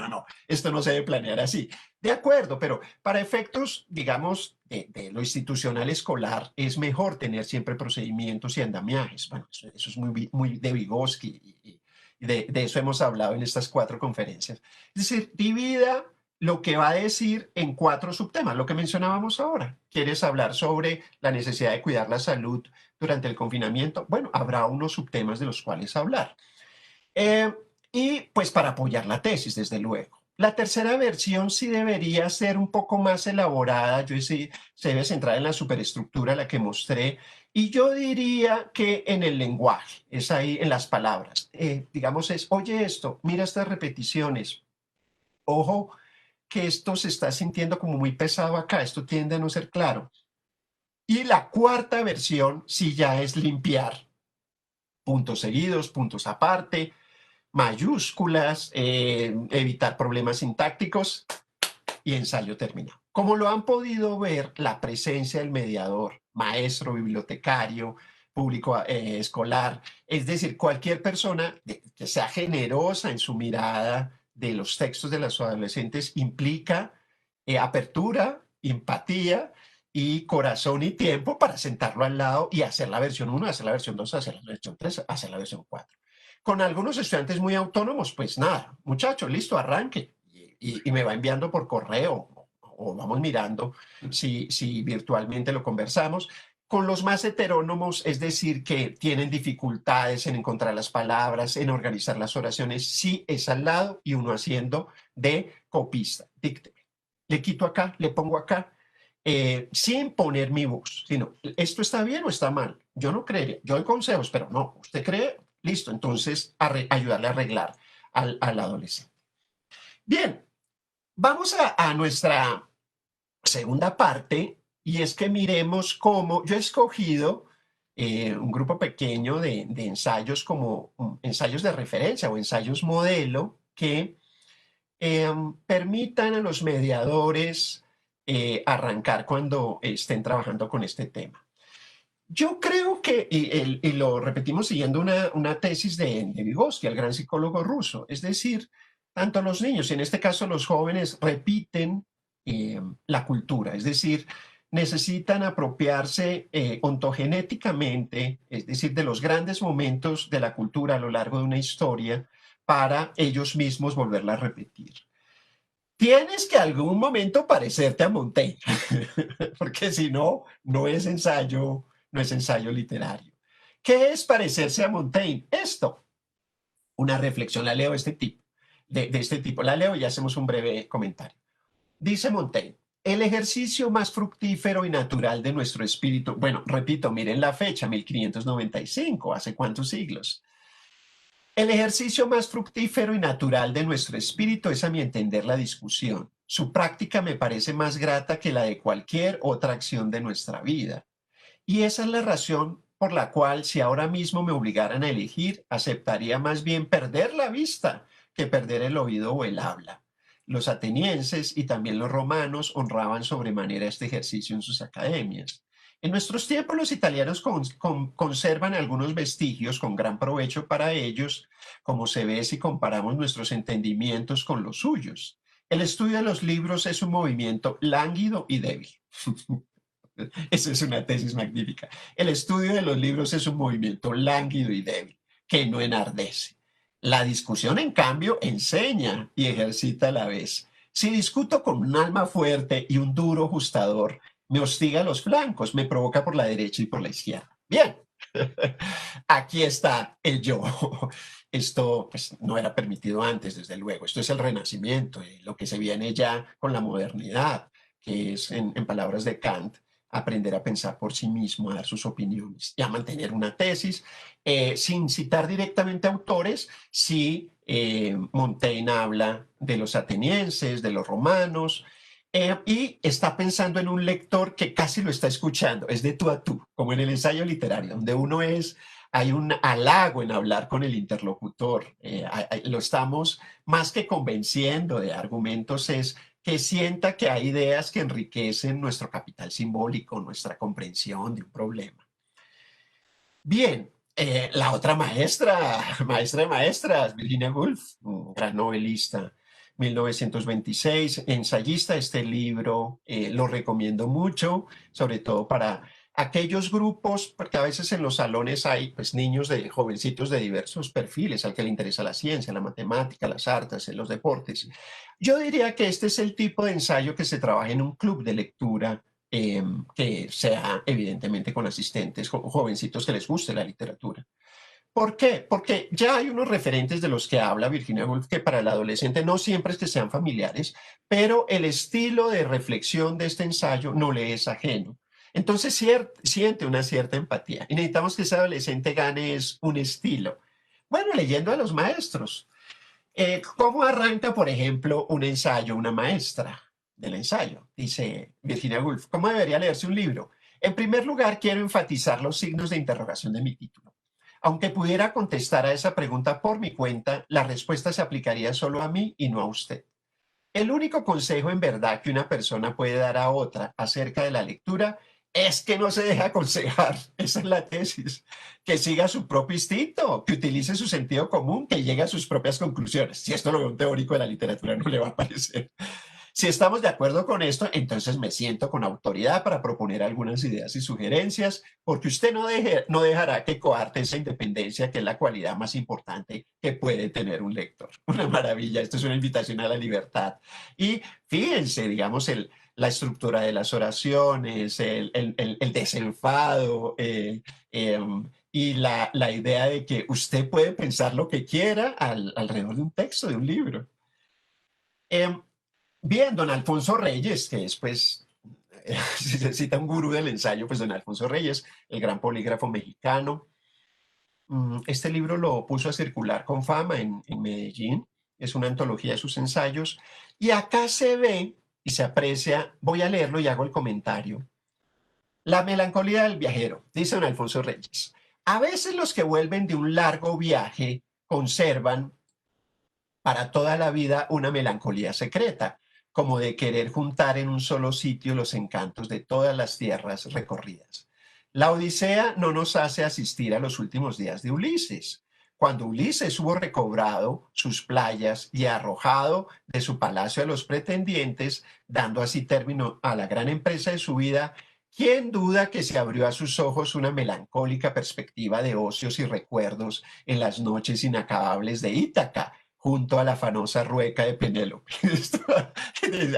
esto no se debe planear así. De acuerdo, pero para efectos, digamos, de lo institucional escolar, es mejor tener siempre procedimientos y andamiajes. Bueno, eso es muy de Vygotsky y de eso hemos hablado en estas 4 conferencias. Es decir, divida lo que va a decir en 4 subtemas, lo que mencionábamos ahora. ¿Quieres hablar sobre la necesidad de cuidar la salud durante el confinamiento? Bueno, habrá unos subtemas de los cuales hablar. Y pues para apoyar la tesis, desde luego. La tercera versión sí debería ser un poco más elaborada, se debe centrar en la superestructura, la que mostré, y yo diría que en el lenguaje, es ahí en las palabras. Digamos es, oye esto, mira estas repeticiones, ojo que esto se está sintiendo como muy pesado acá, esto tiende a no ser claro. Y la cuarta versión sí ya es limpiar puntos seguidos, puntos aparte, mayúsculas, evitar problemas sintácticos y ensayo terminado. Como lo han podido ver, la presencia del mediador, maestro, bibliotecario, público escolar, es decir, cualquier persona que sea generosa en su mirada de los textos de los adolescentes implica apertura, empatía y corazón y tiempo para sentarlo al lado y hacer la versión 1, hacer la versión 2, hacer la versión 3, hacer la versión 4. Con algunos estudiantes muy autónomos, pues nada, muchachos, listo, arranque. Y me va enviando por correo o vamos mirando si virtualmente lo conversamos. Con los más heterónomos, es decir, que tienen dificultades en encontrar las palabras, en organizar las oraciones, sí es al lado y uno haciendo de copista. Le quito acá, le pongo acá, sin poner mi voz, sino, ¿esto está bien o está mal? Yo no creería, yo doy consejos, pero no, usted cree, listo, entonces ayudarle a arreglar al adolescente. Bien, vamos a nuestra segunda parte y es que miremos cómo yo he escogido un grupo pequeño de ensayos como ensayos de referencia o ensayos modelo que permitan a los mediadores arrancar cuando estén trabajando con este tema. Yo creo que, y lo repetimos siguiendo una tesis de Vygotsky, el gran psicólogo ruso, es decir, tanto los niños y en este caso los jóvenes repiten la cultura, es decir, necesitan apropiarse ontogenéticamente, es decir, de los grandes momentos de la cultura a lo largo de una historia para ellos mismos volverla a repetir. tienes que algún momento parecerte a Montaigne, porque si no, no es ensayo literario. ¿Qué es parecerse a Montaigne? Esto, una reflexión, la leo de este tipo, la leo y hacemos un breve comentario. Dice Montaigne, el ejercicio más fructífero y natural de nuestro espíritu, bueno, repito, miren la fecha, 1595, ¿hace cuántos siglos? El ejercicio más fructífero y natural de nuestro espíritu es, a mi entender, la discusión. Su práctica me parece más grata que la de cualquier otra acción de nuestra vida. Y esa es la razón por la cual, si ahora mismo me obligaran a elegir, aceptaría más bien perder la vista que perder el oído o el habla. Los atenienses y también los romanos honraban sobremanera este ejercicio en sus academias. En nuestros tiempos los italianos conservan algunos vestigios con gran provecho para ellos, como se ve si comparamos nuestros entendimientos con los suyos. El estudio de los libros es un movimiento lánguido y débil. Eso es una tesis magnífica. El estudio de los libros es un movimiento lánguido y débil, que no enardece. La discusión, en cambio, enseña y ejercita a la vez. Si discuto con un alma fuerte y un duro ajustador, me hostiga a los flancos, me provoca por la derecha y por la izquierda. Bien, aquí está el yo. Esto pues, no era permitido antes, desde luego. Esto es el Renacimiento, lo que se viene ya con la modernidad, que es, en palabras de Kant, aprender a pensar por sí mismo, a dar sus opiniones y a mantener una tesis, sin citar directamente autores. Sí, Montaigne habla de los atenienses, de los romanos, y está pensando en un lector que casi lo está escuchando, es de tú a tú, como en el ensayo literario, donde hay un halago en hablar con el interlocutor, lo estamos más que convenciendo de argumentos, es que sienta que hay ideas que enriquecen nuestro capital simbólico, nuestra comprensión de un problema. Bien, la otra maestra, maestra de maestras, Virginia Woolf, un gran novelista, 1926, ensayista. Este libro lo recomiendo mucho, sobre todo para aquellos grupos, porque a veces en los salones hay pues, niños de jovencitos de diversos perfiles, al que le interesa la ciencia, la matemática, las artes, los deportes. Yo diría que este es el tipo de ensayo que se trabaja en un club de lectura, que sea evidentemente con asistentes, jovencitos que les guste la literatura. ¿Por qué? Porque ya hay unos referentes de los que habla Virginia Woolf que para el adolescente no siempre es que sean familiares, pero el estilo de reflexión de este ensayo no le es ajeno. Entonces siente una cierta empatía y necesitamos que ese adolescente gane es un estilo. Bueno, leyendo a los maestros. ¿Cómo arranca, por ejemplo, un ensayo, una maestra del ensayo? Dice Virginia Woolf, ¿cómo debería leerse un libro? En primer lugar, quiero enfatizar los signos de interrogación de mi título. Aunque pudiera contestar a esa pregunta por mi cuenta, la respuesta se aplicaría solo a mí y no a usted. El único consejo en verdad que una persona puede dar a otra acerca de la lectura es que no se deje aconsejar, esa es la tesis, que siga su propio instinto, que utilice su sentido común, que llegue a sus propias conclusiones. Si esto lo ve un teórico de la literatura no le va a parecer. Si estamos de acuerdo con esto, entonces me siento con autoridad para proponer algunas ideas y sugerencias, porque usted no dejará que coarte esa independencia, que es la cualidad más importante que puede tener un lector. Una maravilla, esto es una invitación a la libertad. Y fíjense, digamos, la estructura de las oraciones, el desenfado, y la idea de que usted puede pensar lo que quiera alrededor de un texto, de un libro. Eh, Bien, don Alfonso Reyes, que es pues, si se cita un gurú del ensayo, pues don Alfonso Reyes, el gran polígrafo mexicano. Este libro lo puso a circular con fama en Medellín, es una antología de sus ensayos, y acá se ve y se aprecia, voy a leerlo y hago el comentario. La melancolía del viajero, dice don Alfonso Reyes. A veces los que vuelven de un largo viaje conservan para toda la vida una melancolía secreta, como de querer juntar en un solo sitio los encantos de todas las tierras recorridas. La Odisea no nos hace asistir a los últimos días de Ulises. Cuando Ulises hubo recobrado sus playas y arrojado de su palacio a los pretendientes, dando así término a la gran empresa de su vida, ¿quién duda que se abrió a sus ojos una melancólica perspectiva de ocios y recuerdos en las noches inacabables de Ítaca, junto a la afanosa rueca de Penélope.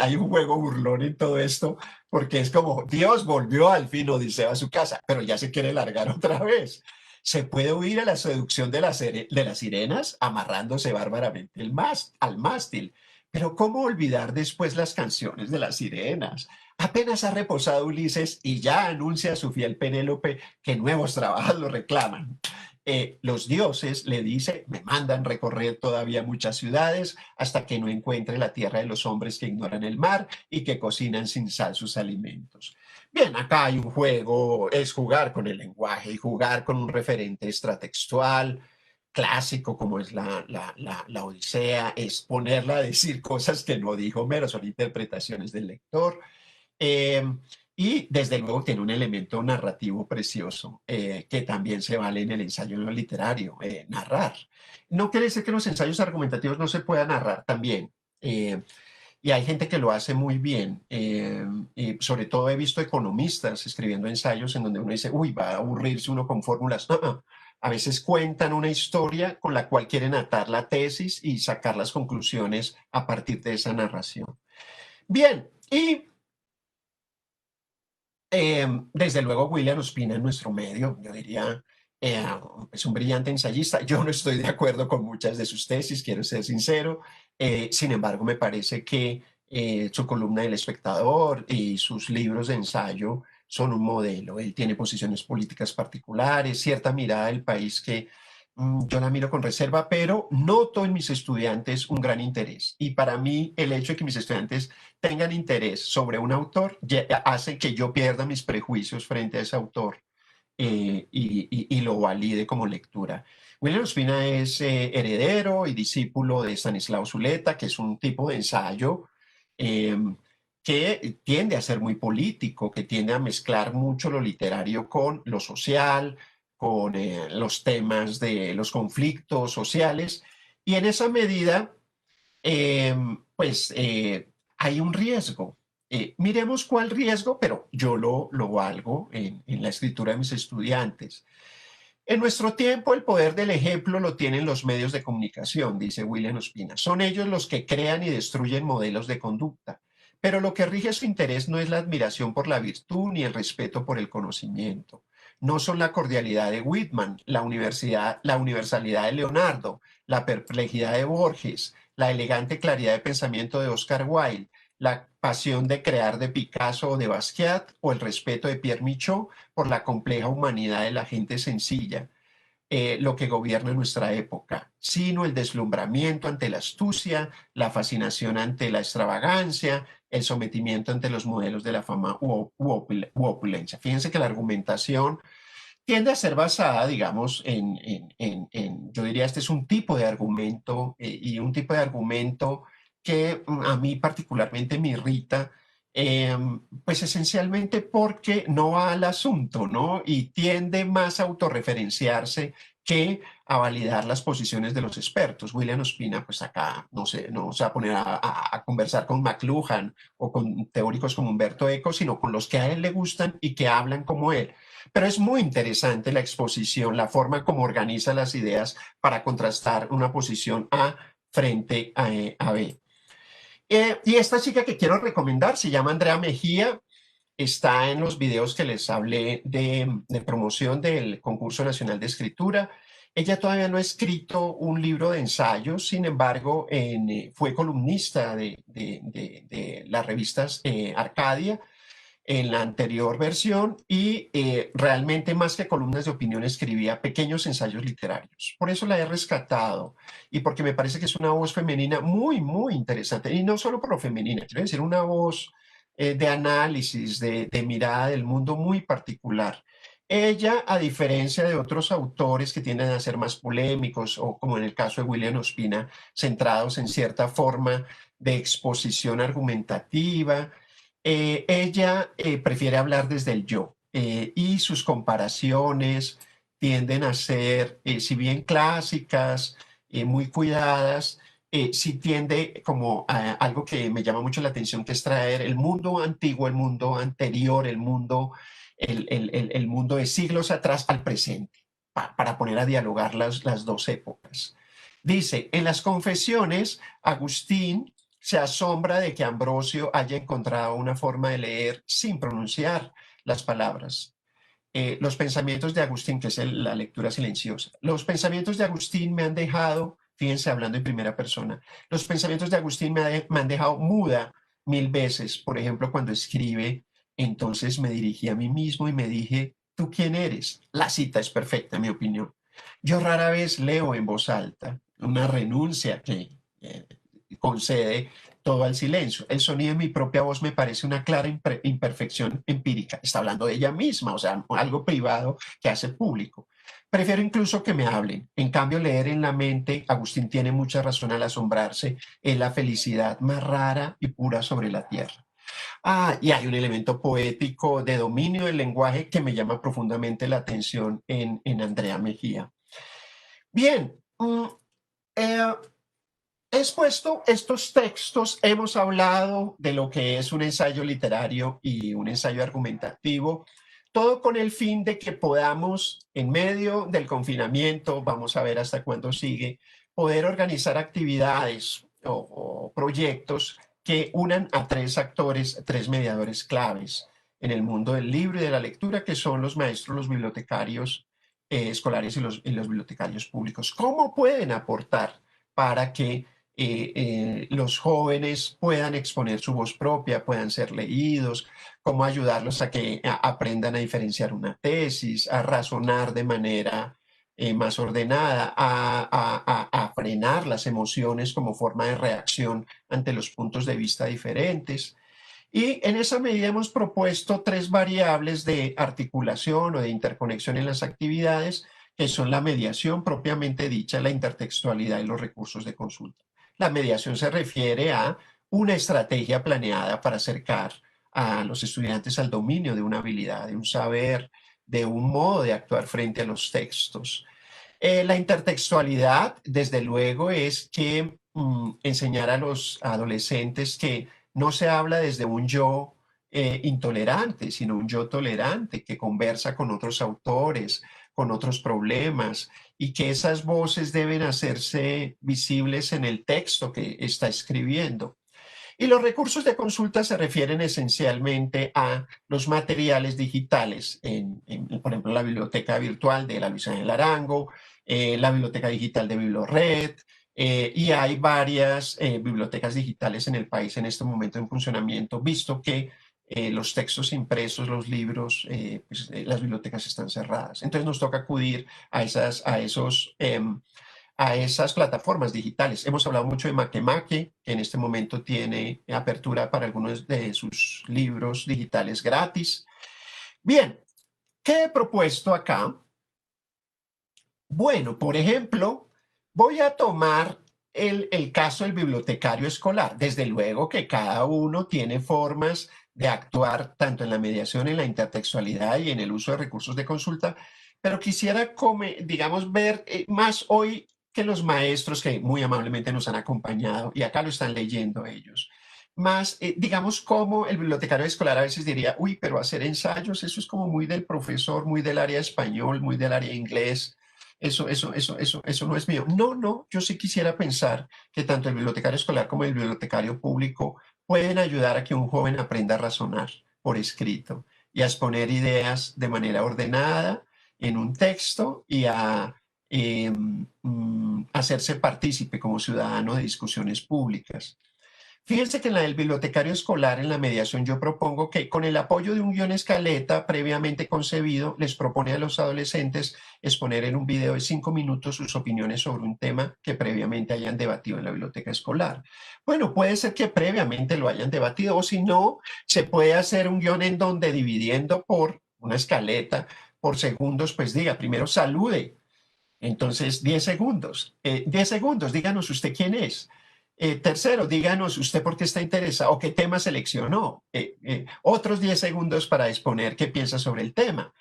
Hay un juego burlón en todo esto, porque es como Dios volvió al fin Odiseo a su casa, pero ya se quiere largar otra vez. Se puede huir a la seducción de las sirenas amarrándose bárbaramente al mástil. Pero ¿cómo olvidar después las canciones de las sirenas? Apenas ha reposado Ulises y ya anuncia a su fiel Penélope que nuevos trabajos lo reclaman. Los dioses, le dice, me mandan recorrer todavía muchas ciudades hasta que no encuentre la tierra de los hombres que ignoran el mar y que cocinan sin sal sus alimentos. Bien, acá hay un juego, es jugar con el lenguaje y jugar con un referente extratextual clásico como es la Odisea, es ponerla a decir cosas que no dijo Homero, son interpretaciones del lector. Eh, y desde luego tiene un elemento narrativo precioso que también se vale en el ensayo no literario, narrar. No quiere decir que los ensayos argumentativos no se puedan narrar también. Y hay gente que lo hace muy bien. Y sobre todo he visto economistas escribiendo ensayos en donde uno dice, uy, va a aburrirse uno con fórmulas. A veces cuentan una historia con la cual quieren atar la tesis y sacar las conclusiones a partir de esa narración. Bien, y desde luego, William Ospina en nuestro medio, yo diría, eh, es un brillante ensayista. Yo no estoy de acuerdo con muchas de sus tesis, quiero ser sincero. Sin embargo, me parece que su columna del Espectador y sus libros de ensayo son un modelo. Él tiene posiciones políticas particulares, cierta mirada del país que yo la miro con reserva, pero noto en mis estudiantes un gran interés. Y para mí, el hecho de que mis estudiantes tengan interés sobre un autor hace que yo pierda mis prejuicios frente a ese autor y lo valide como lectura. William Ospina es heredero y discípulo de Stanislao Zuleta, que es un tipo de ensayo eh, que tiende a ser muy político, que tiende a mezclar mucho lo literario con lo social, con los temas de los conflictos sociales, y en esa medida eh, pues hay un riesgo. Miremos cuál riesgo, pero yo lo valgo en la escritura de mis estudiantes. En nuestro tiempo, el poder del ejemplo lo tienen los medios de comunicación, dice William Ospina. Son ellos los que crean y destruyen modelos de conducta. Pero lo que rige su interés no es la admiración por la virtud ni el respeto por el conocimiento. No son la cordialidad de Whitman, la universalidad de Leonardo, la perplejidad de Borges, la elegante claridad de pensamiento de Oscar Wilde, la pasión de crear de Picasso o de Basquiat o el respeto de Pierre Michaud por la compleja humanidad de la gente sencilla, lo que gobierna nuestra época, sino el deslumbramiento ante la astucia, la fascinación ante la extravagancia, el sometimiento ante los modelos de la fama u opulencia. Fíjense que la argumentación tiende a ser basada, digamos, yo diría, este es un tipo de argumento y un tipo de argumento que a mí particularmente me irrita, pues esencialmente porque no va al asunto, ¿no? Y tiende más a autorreferenciarse que a validar las posiciones de los expertos. William Ospina, pues acá, no sé, no se va a poner a conversar con McLuhan o con teóricos como Humberto Eco, sino con los que a él le gustan y que hablan como él. Pero es muy interesante la exposición, la forma como organiza las ideas para contrastar una posición A frente a B. Y esta chica que quiero recomendar se llama Andrea Mejía, está en los videos que les hablé de promoción del Concurso Nacional de Escritura. Ella todavía no ha escrito un libro de ensayos, sin embargo, fue columnista de las revistas Arcadia en la anterior versión y realmente más que columnas de opinión escribía pequeños ensayos literarios. Por eso la he rescatado y porque me parece que es una voz femenina muy, muy interesante. Y no solo por lo femenina, quiero decir, una voz de análisis, de mirada del mundo muy particular. Ella, a diferencia de otros autores que tienden a ser más polémicos, o como en el caso de William Ospina, centrados en cierta forma de exposición argumentativa, ella prefiere hablar desde el yo y sus comparaciones tienden a ser, si bien clásicas, muy cuidadas, sí tiende como a algo que me llama mucho la atención, que es traer el mundo antiguo, el mundo anterior, el mundo de siglos atrás al presente, para poner a dialogar las dos épocas. Dice, en las confesiones, Agustín se asombra de que Ambrosio haya encontrado una forma de leer sin pronunciar las palabras. Los pensamientos de Agustín, que es la lectura silenciosa, los pensamientos de Agustín me han dejado, fíjense hablando en primera persona, los pensamientos de Agustín me han dejado muda 1000 veces. Por ejemplo, cuando escribe, entonces me dirigí a mí mismo y me dije, ¿tú quién eres? La cita es perfecta, en mi opinión. Yo rara vez leo en voz alta, una renuncia que eh, concede todo al silencio. El sonido de mi propia voz me parece una clara imperfección empírica. Está hablando de ella misma, o sea, algo privado que hace público. Prefiero incluso que me hablen. En cambio, leer en la mente, Agustín tiene mucha razón al asombrarse, es la felicidad más rara y pura sobre la tierra. Ah, y hay un elemento poético de dominio del lenguaje que me llama profundamente la atención en Andrea Mejía. Bien, eh, expuesto estos textos, hemos hablado de lo que es un ensayo literario y un ensayo argumentativo, todo con el fin de que podamos, en medio del confinamiento, vamos a ver hasta cuándo sigue, poder organizar actividades o proyectos que unan a tres actores, tres mediadores claves en el mundo del libro y de la lectura, que son los maestros, los bibliotecarios escolares y los bibliotecarios públicos. ¿Cómo pueden aportar para que los jóvenes puedan exponer su voz propia, puedan ser leídos, cómo ayudarlos a que aprendan a diferenciar una tesis, a razonar de manera más ordenada, a frenar las emociones como forma de reacción ante los puntos de vista diferentes. Y en esa medida hemos propuesto tres variables de articulación o de interconexión en las actividades, que son la mediación propiamente dicha, la intertextualidad y los recursos de consulta. La mediación se refiere a una estrategia planeada para acercar a los estudiantes al dominio de una habilidad, de un saber, de un modo de actuar frente a los textos. La intertextualidad, desde luego, es que enseñar a los adolescentes que no se habla desde un yo intolerante, sino un yo tolerante que conversa con otros autores, con otros problemas, y que esas voces deben hacerse visibles en el texto que está escribiendo. Y los recursos de consulta se refieren esencialmente a los materiales digitales, por ejemplo, la biblioteca virtual de la Luisa Ángel Arango, la biblioteca digital de Biblored, y hay varias bibliotecas digitales en el país en este momento en funcionamiento, visto que los textos impresos, los libros, las bibliotecas están cerradas. Entonces nos toca acudir a esas plataformas digitales. Hemos hablado mucho de Makemake, que en este momento tiene apertura para algunos de sus libros digitales gratis. Bien, ¿qué he propuesto acá? Bueno, por ejemplo, voy a tomar el caso del bibliotecario escolar. Desde luego que cada uno tiene formas de actuar tanto en la mediación, en la intertextualidad y en el uso de recursos de consulta, pero quisiera, digamos, ver más hoy que los maestros que muy amablemente nos han acompañado y acá lo están leyendo ellos. Más, digamos, como el bibliotecario escolar a veces diría, uy, pero hacer ensayos, eso es como muy del profesor, muy del área español, muy del área inglés. Eso no es mío. No, no, yo sí quisiera pensar que tanto el bibliotecario escolar como el bibliotecario público pueden ayudar a que un joven aprenda a razonar por escrito y a exponer ideas de manera ordenada en un texto y a hacerse partícipe como ciudadano de discusiones públicas. Fíjense que en la del bibliotecario escolar, en la mediación, yo propongo que con el apoyo de un guión escaleta previamente concebido, les propone a los adolescentes exponer en un video de 5 minutos sus opiniones sobre un tema que previamente hayan debatido en la biblioteca escolar. Bueno, puede ser que previamente lo hayan debatido, o si no, se puede hacer un guión en donde dividiendo por una escaleta, por segundos, pues diga, primero salude, entonces 10 segundos. 10 segundos, díganos usted quién es. Tercero, díganos usted por qué está interesado o qué tema seleccionó. Otros 10 segundos para exponer qué piensa sobre el tema.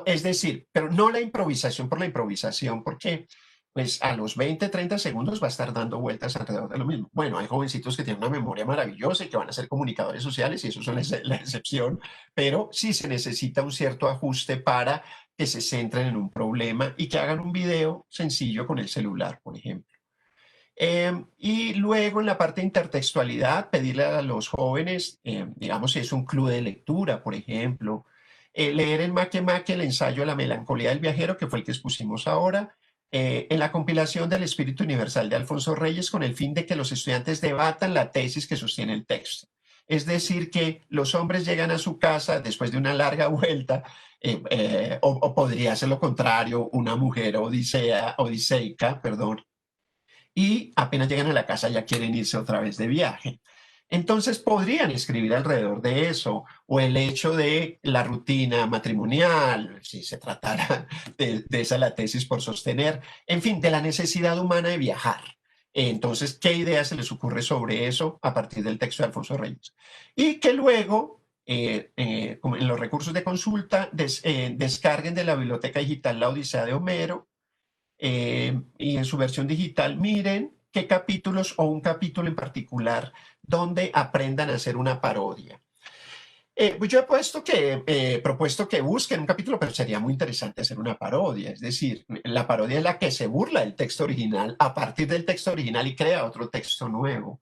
Es decir, pero no la improvisación por la improvisación, porque pues a los 20, 30 segundos va a estar dando vueltas alrededor de lo mismo. Bueno, hay jovencitos que tienen una memoria maravillosa y que van a ser comunicadores sociales y eso es la excepción, pero sí se necesita un cierto ajuste para que se centren en un problema y que hagan un video sencillo con el celular, por ejemplo. Y luego en la parte de intertextualidad, pedirle a los jóvenes, digamos, si es un club de lectura, por ejemplo, leer en Make Make el ensayo La melancolía del viajero, que fue el que expusimos ahora, en la compilación del Espíritu Universal de Alfonso Reyes, con el fin de que los estudiantes debatan la tesis que sostiene el texto. Es decir, que los hombres llegan a su casa después de una larga vuelta, o podría ser lo contrario, una mujer odiseica, perdón, y apenas llegan a la casa ya quieren irse otra vez de viaje. Entonces podrían escribir alrededor de eso, o el hecho de la rutina matrimonial, si se tratara de esa la tesis por sostener, en fin, de la necesidad humana de viajar. Entonces, ¿qué idea se les ocurre sobre eso a partir del texto de Alfonso Reyes? Y que luego, como en los recursos de consulta, descarguen de la biblioteca digital La Odisea de Homero, y en su versión digital, miren qué capítulos o un capítulo en particular donde aprendan a hacer una parodia. Pues yo propuesto que busquen un capítulo, pero sería muy interesante hacer una parodia. Es decir, la parodia es la que se burla del texto original a partir del texto original y crea otro texto nuevo.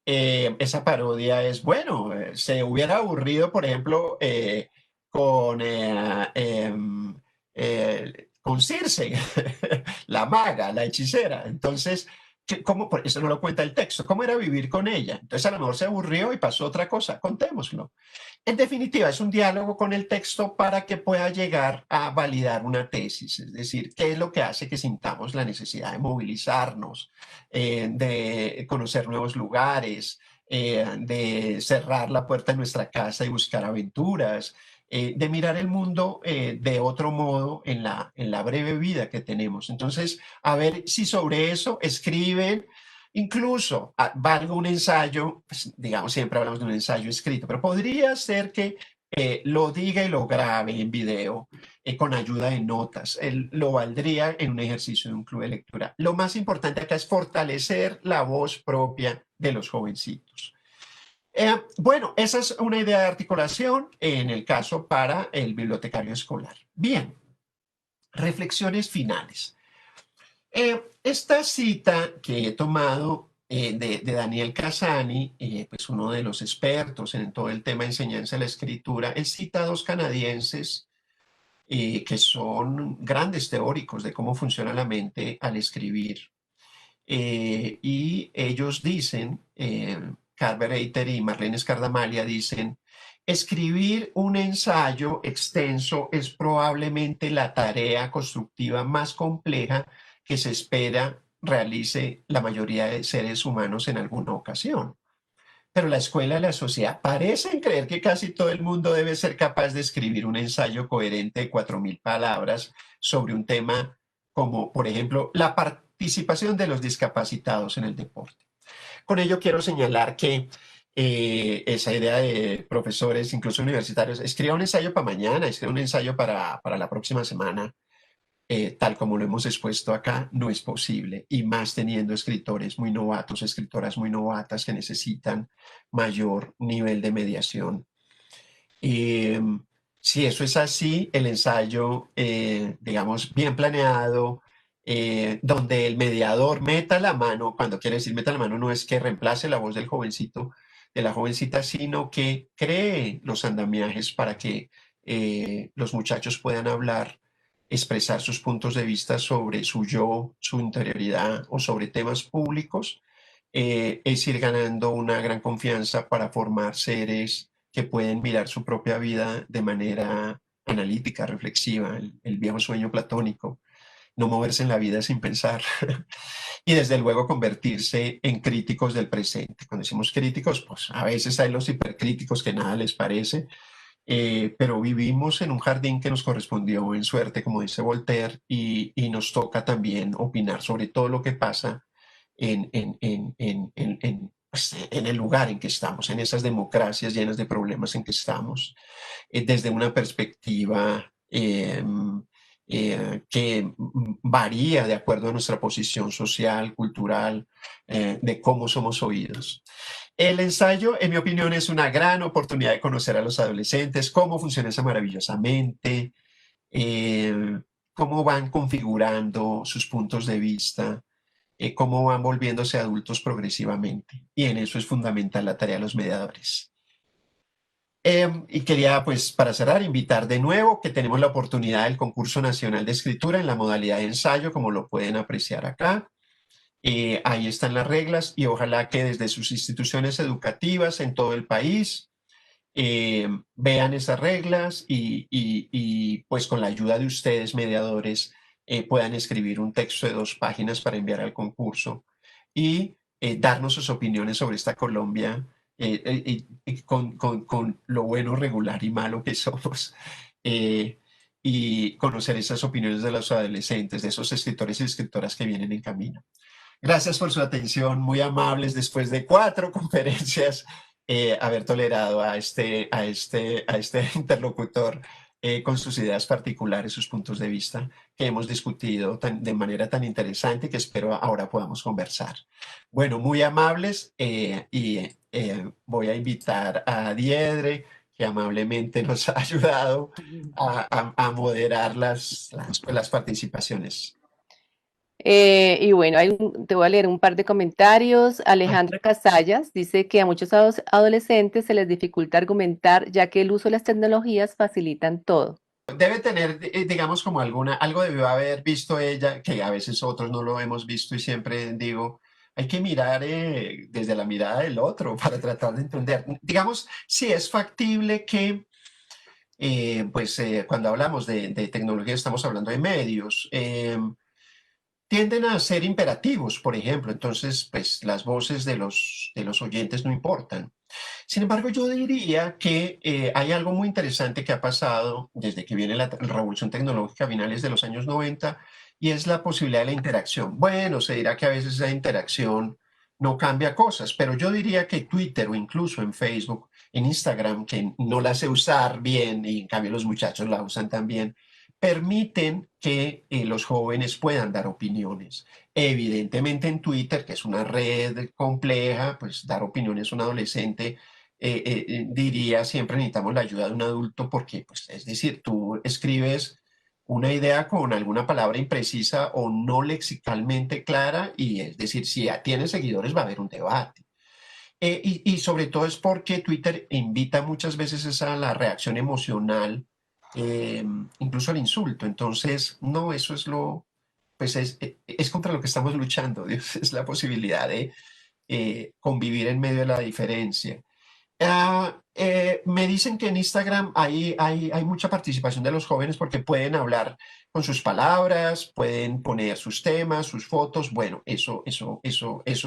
Esa parodia es, bueno, se hubiera aburrido, por ejemplo, con Circe, la maga, la hechicera. Entonces, ¿cómo? Por eso no lo cuenta el texto. ¿Cómo era vivir con ella? Entonces, a lo mejor se aburrió y pasó otra cosa. Contémoslo. En definitiva, es un diálogo con el texto para que pueda llegar a validar una tesis, es decir, qué es lo que hace que sintamos la necesidad de movilizarnos, de conocer nuevos lugares, de cerrar la puerta de nuestra casa y buscar aventuras, de mirar el mundo de otro modo en la breve vida que tenemos. Entonces, a ver si sobre eso escriben. Incluso valga un ensayo, pues, digamos, siempre hablamos de un ensayo escrito, pero podría ser que lo diga y lo grabe en video con ayuda de notas. Lo valdría en un ejercicio de un club de lectura. Lo más importante acá es fortalecer la voz propia de los jovencitos. Bueno, esa es una idea de articulación en el caso para el bibliotecario escolar. Bien, reflexiones finales. Esta cita que he tomado de Daniel Casani, pues uno de los expertos en todo el tema de enseñanza de la escritura, él cita a dos canadienses que son grandes teóricos de cómo funciona la mente al escribir. Y ellos dicen, Carver Eiter y Marlene Scardamalia dicen, escribir un ensayo extenso es probablemente la tarea constructiva más compleja que se espera realice la mayoría de seres humanos en alguna ocasión. Pero la escuela y la sociedad parecen creer que casi todo el mundo debe ser capaz de escribir un ensayo coherente de 4.000 palabras sobre un tema como, por ejemplo, la participación de los discapacitados en el deporte. Con ello quiero señalar que esa idea de profesores, incluso universitarios, escriba un ensayo para mañana, escriba un ensayo para la próxima semana, tal como lo hemos expuesto acá, no es posible, y más teniendo escritores muy novatos, escritoras muy novatas que necesitan mayor nivel de mediación. Eh, si eso es así, el ensayo, digamos, bien planeado, donde el mediador meta la mano, cuando quiere decir meta la mano, no es que reemplace la voz del jovencito, de la jovencita, sino que cree los andamiajes para que los muchachos puedan hablar, expresar sus puntos de vista sobre su yo, su interioridad o sobre temas públicos, es ir ganando una gran confianza para formar seres que pueden mirar su propia vida de manera analítica, reflexiva, el viejo sueño platónico, no moverse en la vida sin pensar y desde luego convertirse en críticos del presente. Cuando decimos críticos, pues a veces hay los hipercríticos que nada les parece, pero vivimos en un jardín que nos correspondió en suerte, como dice Voltaire, y nos toca también opinar sobre todo lo que pasa pues, en el lugar en que estamos, en esas democracias llenas de problemas en que estamos, desde una perspectiva que varía de acuerdo a nuestra posición social, cultural, de cómo somos oídos. El ensayo, en mi opinión, es una gran oportunidad de conocer a los adolescentes, cómo funciona esa maravillosa mente, eh, cómo van configurando sus puntos de vista, cómo van volviéndose adultos progresivamente. Y en eso es fundamental la tarea de los mediadores. Y quería, pues, para cerrar, invitar de nuevo que tenemos la oportunidad del Concurso Nacional de Escritura en la modalidad de ensayo, como lo pueden apreciar acá. Ahí están las reglas y ojalá que desde sus instituciones educativas en todo el país vean esas reglas y, pues con la ayuda de ustedes, mediadores, puedan escribir un texto de 2 páginas para enviar al concurso y darnos sus opiniones sobre esta Colombia con lo bueno, regular y malo que somos. eh, y conocer esas opiniones de los adolescentes, de esos escritores y escritoras que vienen en camino. Gracias por su atención, muy amables después de 4 conferencias, haber tolerado a este interlocutor con sus ideas particulares, sus puntos de vista que hemos discutido de manera tan interesante que espero ahora podamos conversar. Bueno, muy amables voy a invitar a Diedre, que amablemente nos ha ayudado a moderar las participaciones. Y bueno, te voy a leer un par de comentarios. Ah, Alejandra Casallas dice que a muchos adolescentes se les dificulta argumentar ya que el uso de las tecnologías facilitan todo. debe tener, digamos, como algo debió haber visto ella, que a veces otros no lo hemos visto y siempre digo, hay que mirar desde la mirada del otro para tratar de entender. Digamos, si es factible que, pues, cuando hablamos de tecnología estamos hablando de medios. Tienden a ser imperativos, por ejemplo, entonces, pues, las voces de los oyentes no importan. Sin embargo, yo diría que hay algo muy interesante que ha pasado desde que viene la revolución tecnológica a finales de los años 90 y es la posibilidad de la interacción. Bueno, se dirá que a veces esa interacción no cambia cosas, pero yo diría que Twitter o incluso en Facebook, en Instagram, que no la sé usar bien y en cambio los muchachos la usan también, permiten que los jóvenes puedan dar opiniones. Evidentemente en Twitter, que es una red compleja, pues dar opiniones a un adolescente diría siempre necesitamos la ayuda de un adulto porque, pues, es decir, tú escribes una idea con alguna palabra imprecisa o no lexicalmente clara y es decir, si ya tienes seguidores va a haber un debate. Y sobre todo es porque Twitter invita muchas veces a la reacción emocional, eh, incluso al insulto. Entonces, no, eso es pues es contra lo que estamos luchando, Dios, es la posibilidad de convivir en medio de la diferencia. Me dicen que en Instagram hay mucha participación de los jóvenes porque pueden hablar con sus palabras, pueden poner sus temas, sus fotos. Bueno, eso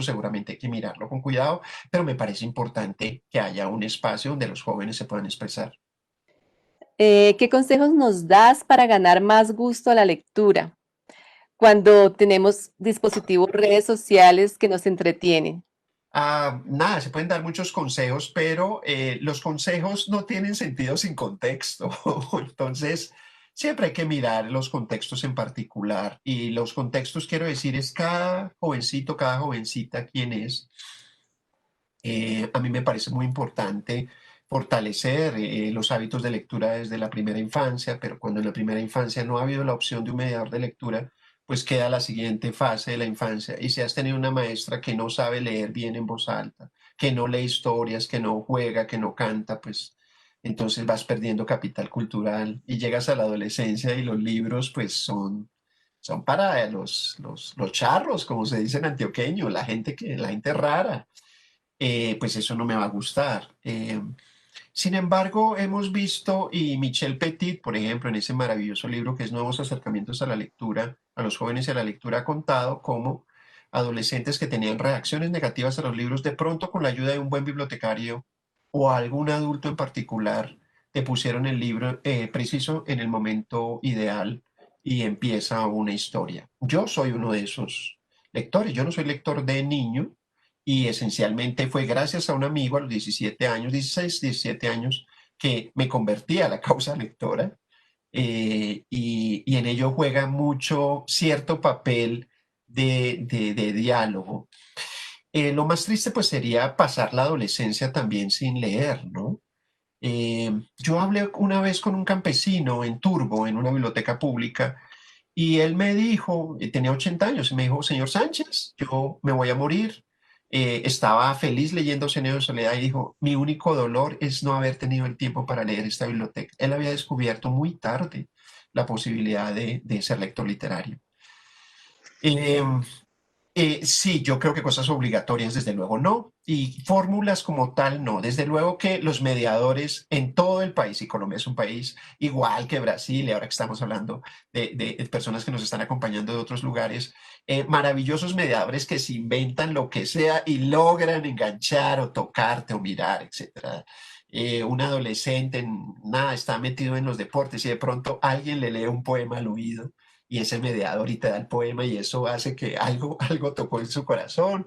seguramente hay que mirarlo con cuidado, pero me parece importante que haya un espacio donde los jóvenes se puedan expresar. ¿Qué consejos nos das para ganar más gusto a la lectura cuando tenemos dispositivos, redes sociales que nos entretienen? Nada, se pueden dar muchos consejos, pero los consejos no tienen sentido sin contexto. Entonces, siempre hay que mirar los contextos en particular. Y los contextos, quiero decir, es cada jovencito, cada jovencita quién es. A mí me parece muy importante fortalecer los hábitos de lectura desde la primera infancia, pero cuando en la primera infancia no ha habido la opción de un mediador de lectura, pues queda la siguiente fase de la infancia. Y si has tenido una maestra que no sabe leer bien en voz alta, que no lee historias, que no juega, que no canta, pues entonces vas perdiendo capital cultural y llegas a la adolescencia y los libros pues son para los charros, como se dice en antioqueño, la gente rara. Pues eso no me va a gustar. Sin embargo, hemos visto, y Michel Petit, por ejemplo, en ese maravilloso libro que es Nuevos acercamientos a la lectura, a los jóvenes y a la lectura, ha contado cómo adolescentes que tenían reacciones negativas a los libros, de pronto con la ayuda de un buen bibliotecario o algún adulto en particular, te pusieron el libro preciso en el momento ideal y empieza una historia. Yo soy uno de esos lectores, yo no soy lector de niño, y esencialmente fue gracias a un amigo a los 17 años, 16, 17 años, que me convertí a la causa lectora y en ello juega mucho cierto papel de diálogo. Lo más triste pues sería pasar la adolescencia también sin leer, ¿no? Yo hablé una vez con un campesino en Turbo, en una biblioteca pública, Y él me dijo, tenía 80 años, y me dijo, señor Sánchez, yo me voy a morir. Estaba feliz leyendo Cien años de soledad y dijo, mi único dolor es no haber tenido el tiempo para leer esta biblioteca. Él había descubierto muy tarde la posibilidad de ser lector literario. Eh, sí, yo creo que cosas obligatorias, desde luego no, y fórmulas como tal, no. Desde luego que los mediadores en todo el país, y Colombia es un país igual que Brasil, y ahora que estamos hablando de personas que nos están acompañando de otros lugares, maravillosos mediadores que se inventan lo que sea y logran enganchar o tocarte o mirar, etcétera. Un adolescente, nada, está metido en los deportes y de pronto alguien le lee un poema al oído y ese mediador y te da el poema y eso hace que algo, algo tocó en su corazón.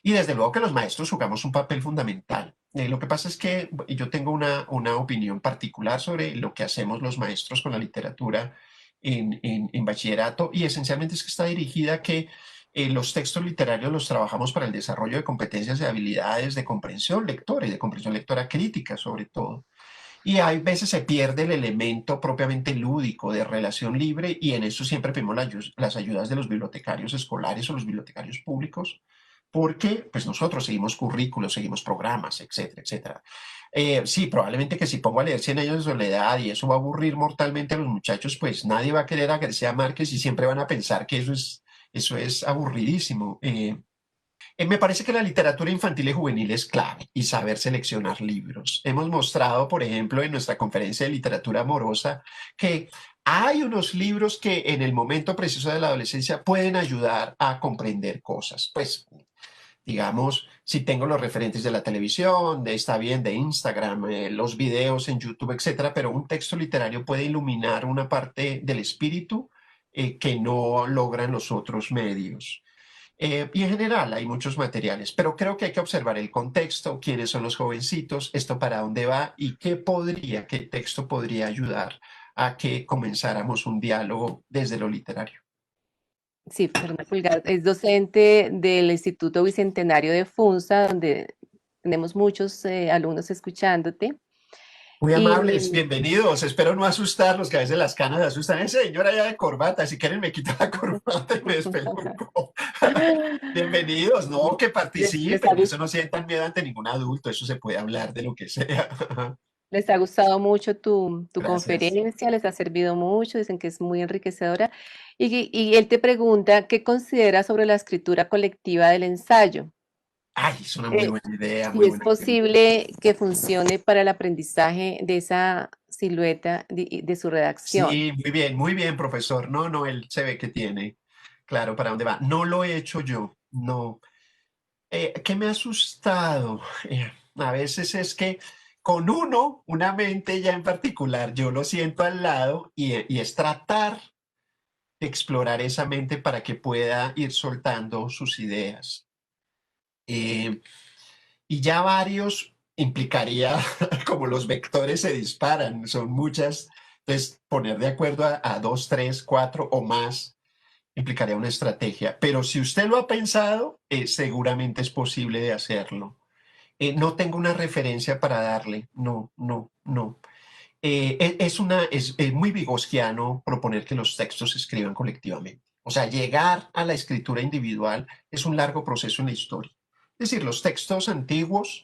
Y desde luego que los maestros jugamos un papel fundamental. Lo que pasa es que yo tengo una opinión particular sobre lo que hacemos los maestros con la literatura en bachillerato y esencialmente es que está dirigida a que los textos literarios los trabajamos para el desarrollo de competencias y habilidades de comprensión lectora y de comprensión lectora crítica sobre todo. Y hay veces se pierde el elemento propiamente lúdico de relación libre y en eso siempre pedimos las ayudas de los bibliotecarios escolares o los bibliotecarios públicos, porque pues nosotros seguimos currículos, seguimos programas, etcétera, etcétera. Sí, probablemente que si pongo a leer Cien años de soledad y eso va a aburrir mortalmente a los muchachos, pues nadie va a querer a García Márquez y siempre van a pensar que eso es aburridísimo. Me parece que la literatura infantil y juvenil es clave y saber seleccionar libros. Hemos mostrado, por ejemplo, en nuestra conferencia de literatura amorosa, que hay unos libros que en el momento preciso de la adolescencia pueden ayudar a comprender cosas. Pues, digamos, si tengo los referentes de la televisión, está bien, de Instagram, los videos en YouTube, etcétera, pero un texto literario puede iluminar una parte del espíritu que no logran los otros medios. Y en general hay muchos materiales, pero creo que hay que observar el contexto, quiénes son los jovencitos, esto para dónde va y qué texto podría ayudar a que comenzáramos un diálogo desde lo literario. Sí, Fernanda Pulgar es docente del Instituto Bicentenario de Funza, donde tenemos muchos alumnos escuchándote. Muy amables, Y bienvenidos. Espero no asustarlos, que a veces las canas asustan. Ese señor allá de corbata, si quieren me quita la corbata y me despeluco. Bienvenidos, no, que les participen, eso no sientan miedo ante ningún adulto, eso se puede hablar de lo que sea. les ha gustado mucho tu Gracias. conferencia, les ha servido mucho, dicen que es muy enriquecedora. Y él te pregunta, ¿qué consideras sobre la escritura colectiva del ensayo? Ay, es una muy Eh, buena idea, si muy es buena idea. posible que funcione para el aprendizaje de esa silueta de su redacción. Sí, muy bien, profesor. No, no, él se ve que tiene claro para dónde va. No lo he hecho yo, no. ¿Qué me ha asustado? A veces es que con una mente ya en particular, yo lo siento al lado y es tratar de explorar esa mente para que pueda ir soltando sus ideas. Eh, y ya varios implicaría, como los vectores se disparan, son muchas, entonces poner de acuerdo a dos, tres, cuatro o más implicaría una estrategia. Pero si usted lo ha pensado, seguramente es posible de hacerlo. No tengo una referencia para darle, no, no, no. Es muy vigosquiano proponer que los textos se escriban colectivamente. O sea, llegar a la escritura individual es un largo proceso en la historia. Es decir, los textos antiguos,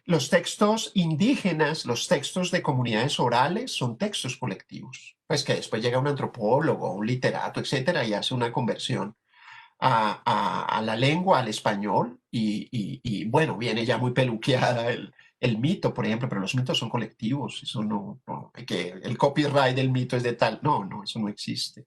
los textos indígenas, los textos de comunidades orales son textos colectivos. Pues que después llega un antropólogo, un literato, etcétera, y hace una conversión a la lengua, al español, bueno, viene ya muy peluqueada el mito, por ejemplo, pero los mitos son colectivos, eso no, que el copyright del mito es de tal, no, no, eso no existe.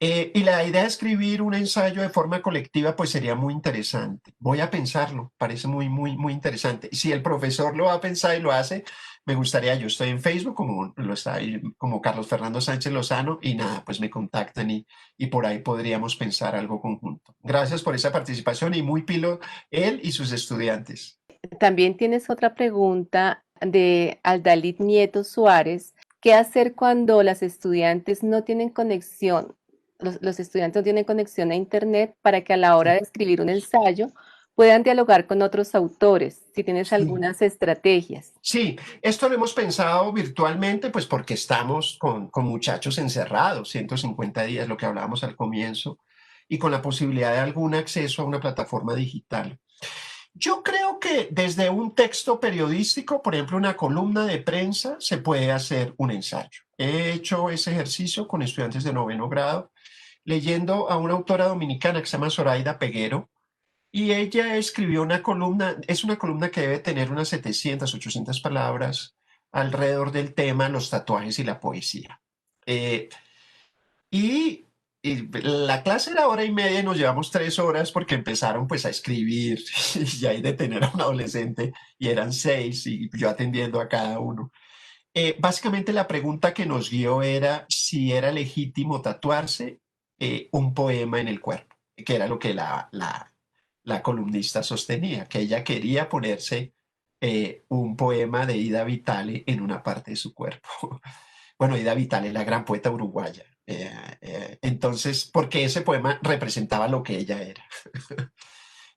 Y la idea de escribir un ensayo de forma colectiva, pues sería muy interesante. Voy a pensarlo, parece muy, muy, muy interesante. Y si el profesor lo va a pensar y lo hace, me gustaría, yo estoy en Facebook como lo está ahí, como Carlos Fernando Sánchez Lozano, y nada, pues me contactan y por ahí podríamos pensar algo conjunto. Gracias por esa participación y muy pilo él y sus estudiantes. También tienes otra pregunta de Aldalit Nieto Suárez. ¿Qué hacer cuando las estudiantes no tienen conexión? Los estudiantes no tienen conexión a Internet para que a la hora de escribir un ensayo puedan dialogar con otros autores, si tienes Sí. algunas estrategias. Sí, esto lo hemos pensado virtualmente, pues porque estamos con muchachos encerrados, 150 días, lo que hablábamos al comienzo, y con la posibilidad de algún acceso a una plataforma digital. Yo creo que desde un texto periodístico, por ejemplo, una columna de prensa, se puede hacer un ensayo. He hecho ese ejercicio con estudiantes de noveno grado, leyendo a una autora dominicana que se llama Zoraida Peguero, y ella escribió una columna, es una columna que debe tener unas 700, 800 palabras alrededor del tema los tatuajes y la poesía. Eh, y, y la clase era hora y media y nos llevamos 3 horas porque empezaron pues a escribir y ahí de tener a un adolescente y eran 6 y yo atendiendo a cada uno. Básicamente la pregunta que nos guió era si era legítimo tatuarse un poema en el cuerpo, que era lo que la columnista sostenía, que ella quería ponerse un poema de Ida Vitale en una parte de su cuerpo. Bueno, Ida Vitale, la gran poeta uruguaya. Entonces, porque ese poema representaba lo que ella era.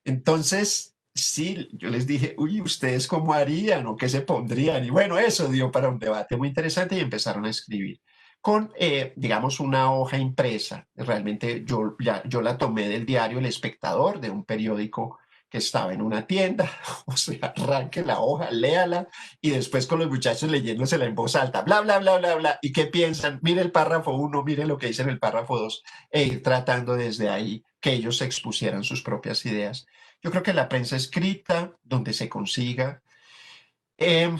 Entonces, sí, yo les dije, uy, ¿ustedes cómo harían o qué se pondrían? Y bueno, eso dio para un debate muy interesante y empezaron a escribir con, digamos, una hoja impresa. Realmente yo la tomé del diario El Espectador, de un periódico que estaba en una tienda. O sea, arranque la hoja, léala y después con los muchachos leyéndosela en voz alta, bla, bla, bla, bla, bla. ¿Y qué piensan? Mire el párrafo uno, mire lo que dice en el párrafo 2 e ir tratando desde ahí que ellos expusieran sus propias ideas. Yo creo que la prensa escrita, donde se consiga, eh,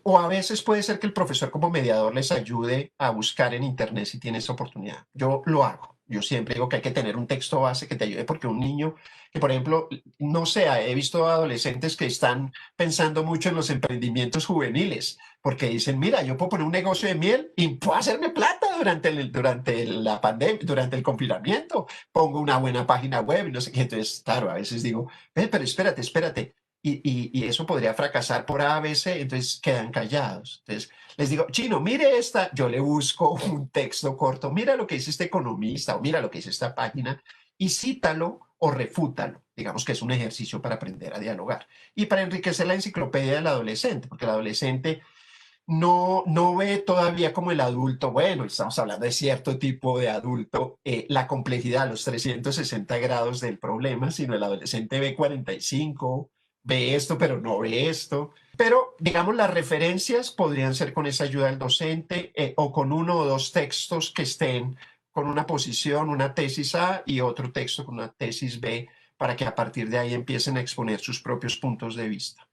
o a veces puede ser que el profesor como mediador les ayude a buscar en Internet si tiene esa oportunidad. Yo lo hago. Yo siempre digo que hay que tener un texto base que te ayude porque un niño que, por ejemplo, no sé, he visto adolescentes que están pensando mucho en los emprendimientos juveniles porque dicen, mira, yo puedo poner un negocio de miel y puedo hacerme plata durante la pandemia, durante el confinamiento. Pongo una buena página web y no sé qué. Entonces, claro, a veces digo, pero espérate y eso podría fracasar por A, B, C, entonces quedan callados. Entonces les digo, Chino, mire esta, yo le busco un texto corto, mira lo que dice este economista o mira lo que dice esta página y cítalo o refútalo. Digamos que es un ejercicio para aprender a dialogar y para enriquecer la enciclopedia del adolescente, porque el adolescente no ve todavía como el adulto, bueno, estamos hablando de cierto tipo de adulto, la complejidad, los 360 grados del problema, sino el adolescente ve 45, ve esto, pero no ve esto. Pero, digamos, las referencias podrían ser con esa ayuda del docente o con uno o dos textos que estén con una posición, una tesis A y otro texto con una tesis B, para que a partir de ahí empiecen a exponer sus propios puntos de vista.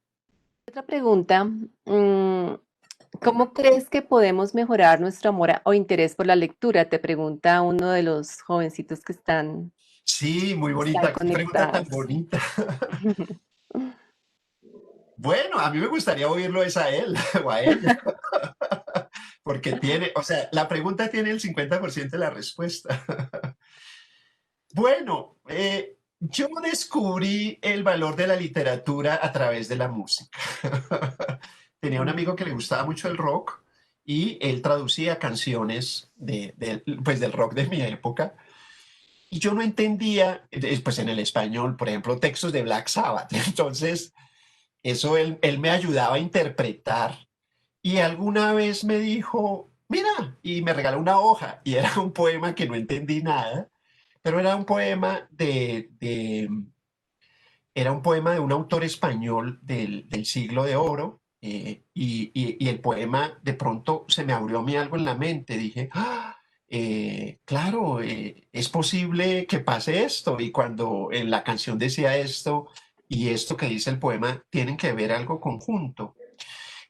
Otra pregunta, ¿cómo crees que podemos mejorar nuestro o interés por la lectura? Te pregunta uno de los jovencitos que Sí, muy están bonita, qué pregunta tan conectados. bonita. Bueno, a mí me gustaría oírlo es a él o a ella, porque tiene, o sea, la pregunta tiene el 50% de la respuesta. Bueno, yo descubrí el valor de la literatura a través de la música. Tenía un amigo que le gustaba mucho el rock y él traducía canciones pues del rock de mi época y yo no entendía, pues en el español, por ejemplo, textos de Black Sabbath. Entonces, eso él me ayudaba a interpretar y alguna vez me dijo, mira, y me regaló una hoja y era un poema que no entendí nada, pero era un poema de un autor español del siglo de oro y el poema de pronto se me abrió a mí algo en la mente. Dije, "Ah, claro, es posible que pase esto y cuando en la canción decía esto y esto que dice el poema tienen que ver algo conjunto.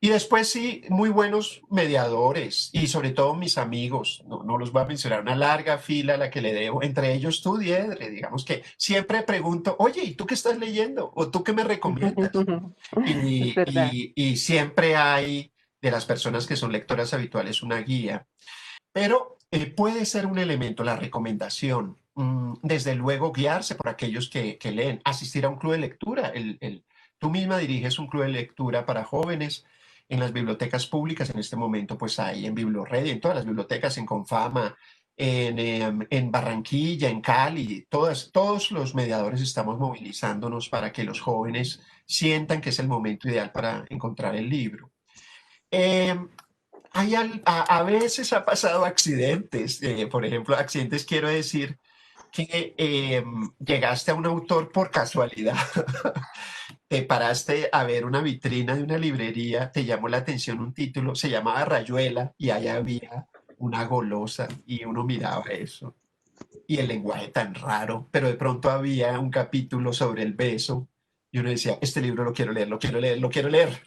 Y después sí, muy buenos mediadores y sobre todo mis amigos, no los voy a mencionar, una larga fila a la que le debo, entre ellos tú, Diedre, digamos que siempre pregunto, oye, ¿y tú qué estás leyendo? ¿O tú qué me recomiendas? Es Y, verdad. y, y siempre hay de las personas que son lectoras habituales una guía, pero puede ser un elemento, la recomendación. Desde luego, guiarse por aquellos que leen, asistir a un club de lectura. Tú misma diriges un club de lectura para jóvenes en las bibliotecas públicas. En este momento, pues hay en Bibliored, en todas las bibliotecas, en Confama, en Barranquilla, en Cali, todos los mediadores estamos movilizándonos para que los jóvenes sientan que es el momento ideal para encontrar el libro. Eh, a veces ha pasado accidentes, por ejemplo, accidentes quiero decir que llegaste a un autor por casualidad, te paraste a ver una vitrina de una librería, te llamó la atención un título, se llamaba Rayuela y ahí había una golosa y uno miraba eso y el lenguaje tan raro, pero de pronto había un capítulo sobre el beso y uno decía, este libro lo quiero leer, lo quiero leer, lo quiero leer.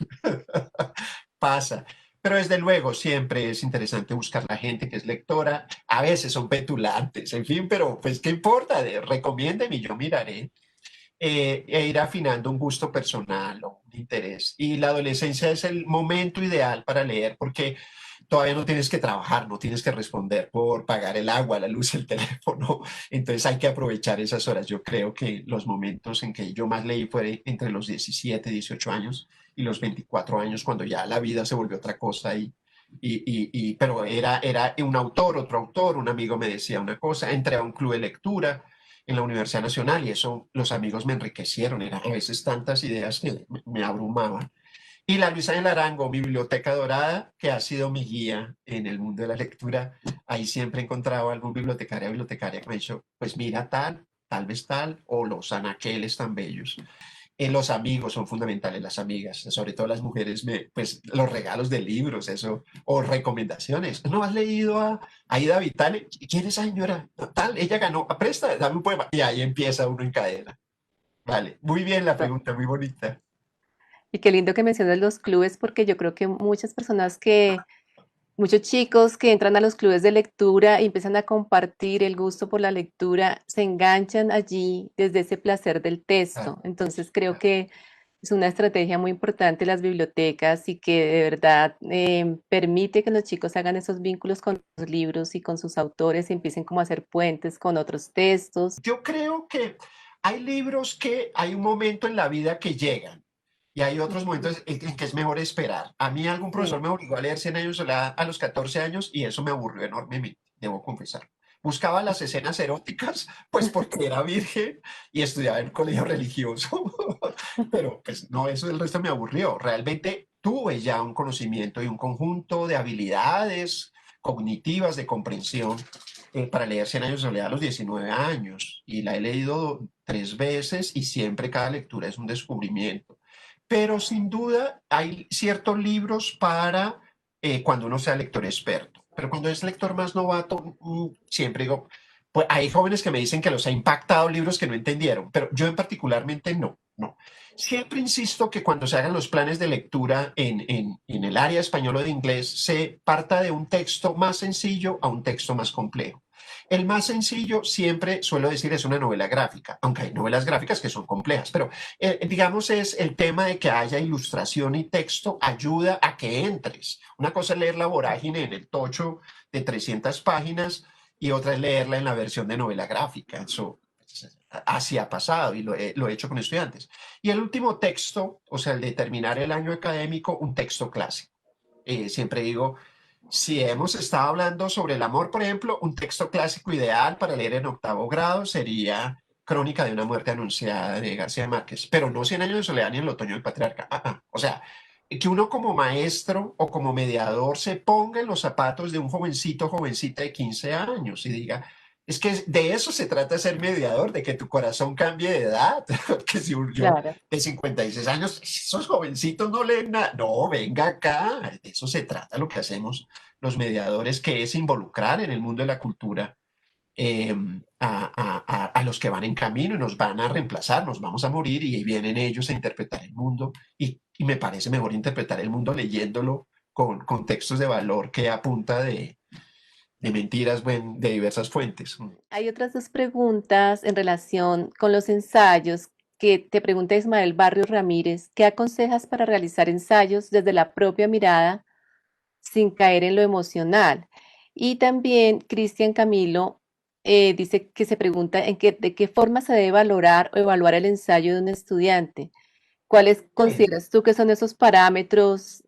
Pasa. Pero desde luego siempre es interesante buscar la gente que es lectora. A veces son petulantes, en fin, pero pues qué importa, recomiéndeme y yo miraré. E ir afinando un gusto personal o un interés. Y la adolescencia es el momento ideal para leer porque todavía no tienes que trabajar, no tienes que responder por pagar el agua, la luz, el teléfono. Entonces hay que aprovechar esas horas. Yo creo que los momentos en que yo más leí fue entre los 17, 18 años y los 24 años, cuando ya la vida se volvió otra cosa pero era un autor, otro autor, un amigo me decía una cosa, entré a un club de lectura en la Universidad Nacional y eso los amigos me enriquecieron, eran a veces tantas ideas que me abrumaban. Y la Luisa del Arango, mi biblioteca dorada, que ha sido mi guía en el mundo de la lectura, ahí siempre he encontrado algún bibliotecario o bibliotecaria que me ha dicho, pues mira tal vez tal, o los anaqueles tan bellos. Los amigos son fundamentales, las amigas, sobre todo las mujeres, pues los regalos de libros, eso, o recomendaciones. ¿No has leído a Aida Vitale? ¿Quién es esa señora? Tal, ella ganó, presta, dame un poema. Y ahí empieza uno en cadena. Vale, muy bien la pregunta, muy bonita. Y qué lindo que mencionas los clubes, porque yo creo que muchas personas muchos chicos que entran a los clubes de lectura y empiezan a compartir el gusto por la lectura, se enganchan allí desde ese placer del Claro, texto. Entonces creo claro. que es una estrategia muy importante las bibliotecas y que de verdad permite que los chicos hagan esos vínculos con los libros y con sus autores y empiecen como a hacer puentes con otros textos. Yo creo que hay libros que hay un momento en la vida que llegan y hay otros Ujú. momentos en que es mejor esperar. A mí algún profesor Sí. me obligó a leer Cien años de soledad a los 14 años y eso me aburrió enormemente, debo confesar. Buscaba las escenas eróticas, pues porque era virgen y estudiaba en un colegio religioso, pero pues no, eso del resto me aburrió. Realmente tuve ya un conocimiento y un conjunto de habilidades cognitivas de comprensión para leer Cien años de soledad a los 19 años y la he leído 3 veces y siempre cada lectura es un descubrimiento. Pero sin duda hay ciertos libros para cuando uno sea lector experto. Pero cuando es lector más novato, siempre digo, pues hay jóvenes que me dicen que los ha impactado libros que no entendieron, pero yo en particularmente no, no. Siempre insisto que cuando se hagan los planes de lectura en el área español o de inglés, se parta de un texto más sencillo a un texto más complejo. El más sencillo siempre suelo decir es una novela gráfica, aunque hay novelas gráficas que son complejas, pero digamos es el tema de que haya ilustración y texto ayuda a que entres. Una cosa es leer La Vorágine en el tocho de 300 páginas y otra es leerla en la versión de novela gráfica. Eso así ha pasado y lo he hecho con estudiantes. Y el último texto, o sea, el de terminar el año académico, un texto clásico. Siempre digo, si hemos estado hablando sobre el amor, por ejemplo, un texto clásico ideal para leer en octavo grado sería Crónica de una muerte anunciada de García Márquez, pero no Cien años de soledad ni El otoño del patriarca. O sea, que uno como maestro o como mediador se ponga en los zapatos de un jovencito, jovencita de 15 años y diga, es que de eso se trata ser mediador, de que tu corazón cambie de edad, que si yo Claro. de 56 años, esos jovencitos no leen nada. No, venga acá. De eso se trata lo que hacemos los mediadores, que es involucrar en el mundo de la cultura eh, a los que van en camino y nos van a reemplazar, nos vamos a morir y vienen ellos a interpretar el mundo. Y me parece mejor interpretar el mundo leyéndolo con textos de valor que a punta de mentiras de diversas fuentes. Hay otras dos preguntas en relación con los ensayos que te pregunta Ismael Barrios Ramírez. ¿Qué aconsejas para realizar ensayos desde la propia mirada sin caer en lo emocional? Y también Cristian Camilo dice que se pregunta de qué forma se debe valorar o evaluar el ensayo de un estudiante. ¿Cuáles Sí. consideras tú que son esos parámetros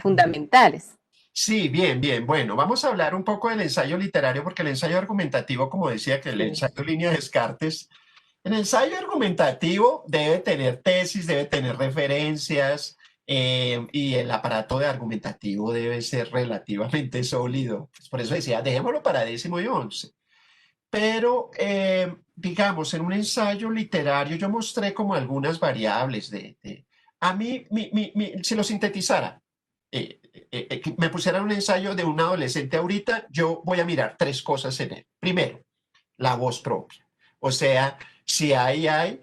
fundamentales? Sí, bien, bien. Bueno, vamos a hablar un poco del ensayo literario, porque el ensayo argumentativo, como decía, que el Sí. ensayo línea de Descartes, el ensayo argumentativo debe tener tesis, debe tener referencias, y el aparato de argumentativo debe ser relativamente sólido. Pues por eso decía, dejémoslo para décimo y once. Pero, digamos, en un ensayo literario yo mostré como algunas variables a mí, si lo sintetizara, que me pusieran un ensayo de un adolescente ahorita, yo voy a mirar tres cosas en él. Primero, la voz propia. O sea, si hay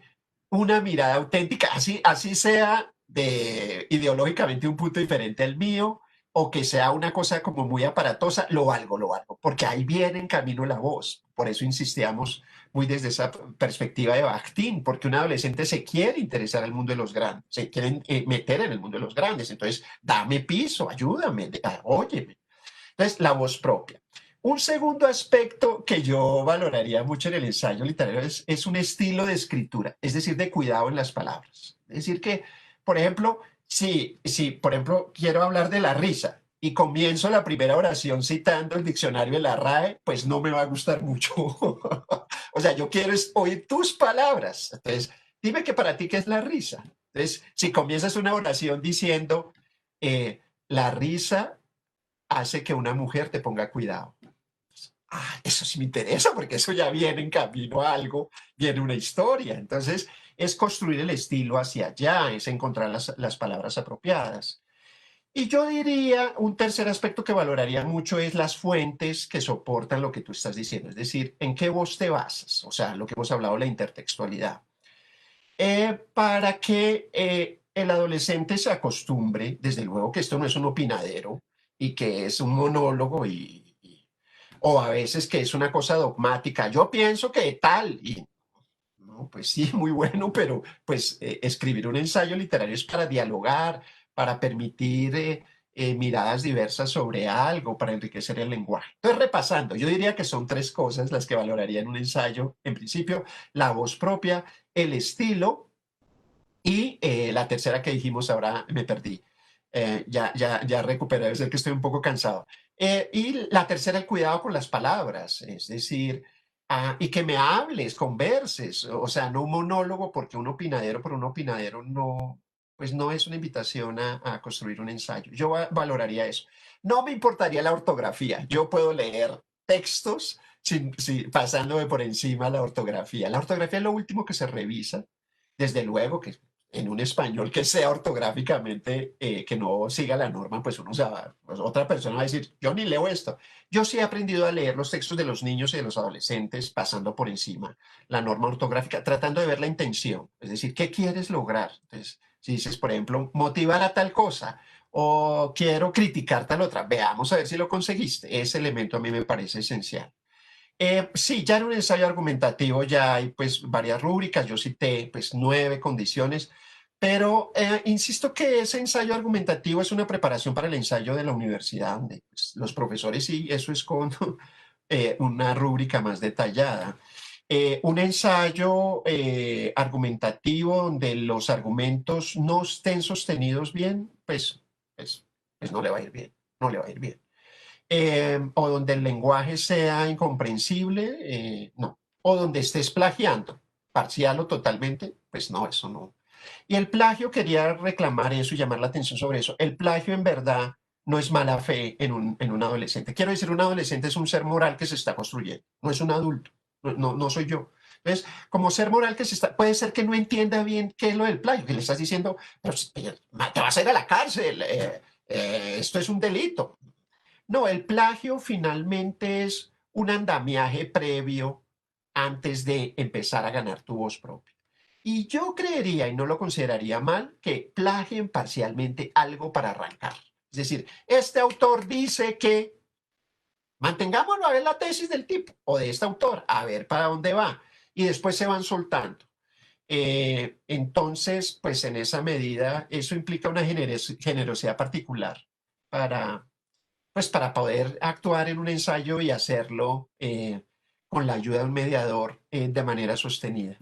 una mirada auténtica, así sea de ideológicamente un punto diferente al mío, o que sea una cosa como muy aparatosa, lo valgo, porque ahí viene en camino la voz. Por eso insistíamos muy desde esa perspectiva de Bakhtin, porque un adolescente se quiere interesar al mundo de los grandes, se quiere meter en el mundo de los grandes. Entonces, dame piso, ayúdame, óyeme. Entonces, la voz propia. Un segundo aspecto que yo valoraría mucho en el ensayo literario es un estilo de escritura, es decir, de cuidado en las palabras. Es decir, que, por ejemplo, si por ejemplo, quiero hablar de la risa y comienzo la primera oración citando el diccionario de la RAE, pues no me va a gustar mucho. O sea, yo quiero oír tus palabras. Entonces, dime que para ti, ¿qué es la risa? Entonces, si comienzas una oración diciendo, la risa hace que una mujer te ponga cuidado. Eso sí me interesa porque eso ya viene en camino a algo, viene una historia. Entonces, es construir el estilo hacia allá, es encontrar las palabras apropiadas. Y yo diría, un tercer aspecto que valoraría mucho es las fuentes que soportan lo que tú estás diciendo, es decir, en qué voz te basas, o sea, lo que hemos hablado, la intertextualidad, para que el adolescente se acostumbre, desde luego que esto no es un opinadero y que es un monólogo o a veces que es una cosa dogmática. Yo pienso que tal y no, pues sí, muy bueno, pero pues escribir un ensayo literario es para dialogar, para permitir miradas diversas sobre algo, para enriquecer el lenguaje. Entonces, repasando, yo diría que son tres cosas las que valoraría en un ensayo. En principio, la voz propia, el estilo y la tercera que dijimos, ahora me perdí. Ya recuperé, debe ser que estoy un poco cansado. Y la tercera, el cuidado con las palabras, es decir, y que me hables, converses, o sea, no un monólogo, porque un opinadero por un opinadero no, pues no es una invitación a construir un ensayo. Yo valoraría eso. No me importaría la ortografía, yo puedo leer textos pasándome por encima la ortografía. La ortografía es lo último que se revisa, desde luego que en un español que sea ortográficamente, que no siga la norma, pues pues otra persona va a decir, yo ni leo esto. Yo sí he aprendido a leer los textos de los niños y de los adolescentes pasando por encima la norma ortográfica, tratando de ver la intención, es decir, ¿qué quieres lograr? Entonces, si dices, por ejemplo, motivar a tal cosa o quiero criticar tal otra, veamos a ver si lo conseguiste. Ese elemento a mí me parece esencial. Sí, ya en un ensayo argumentativo ya hay pues varias rúbricas, yo cité pues 9 condiciones, pero insisto que ese ensayo argumentativo es una preparación para el ensayo de la universidad, donde pues, los profesores sí, eso es con una rúbrica más detallada. Un ensayo argumentativo donde los argumentos no estén sostenidos bien, pues no le va a ir bien, no le va a ir bien. O donde el lenguaje sea incomprensible, no. O donde estés plagiando, parcial o totalmente, pues no, eso no. Y el plagio, quería reclamar eso y llamar la atención sobre eso. El plagio en verdad no es mala fe en un adolescente. Quiero decir, un adolescente es un ser moral que se está construyendo, no es un adulto, no soy yo. Entonces, como ser moral que puede ser que no entienda bien qué es lo del plagio, que le estás diciendo, pero te vas a ir a la cárcel, esto es un delito. No, el plagio finalmente es un andamiaje previo antes de empezar a ganar tu voz propia. Y yo creería, y no lo consideraría mal, que plagien parcialmente algo para arrancar. Es decir, este autor dice que mantengámoslo a ver la tesis del tipo o de este autor, a ver para dónde va. Y después se van soltando. Entonces, pues en esa medida, eso implica una generosidad particular para pues para poder actuar en un ensayo y hacerlo con la ayuda de un mediador de manera sostenida.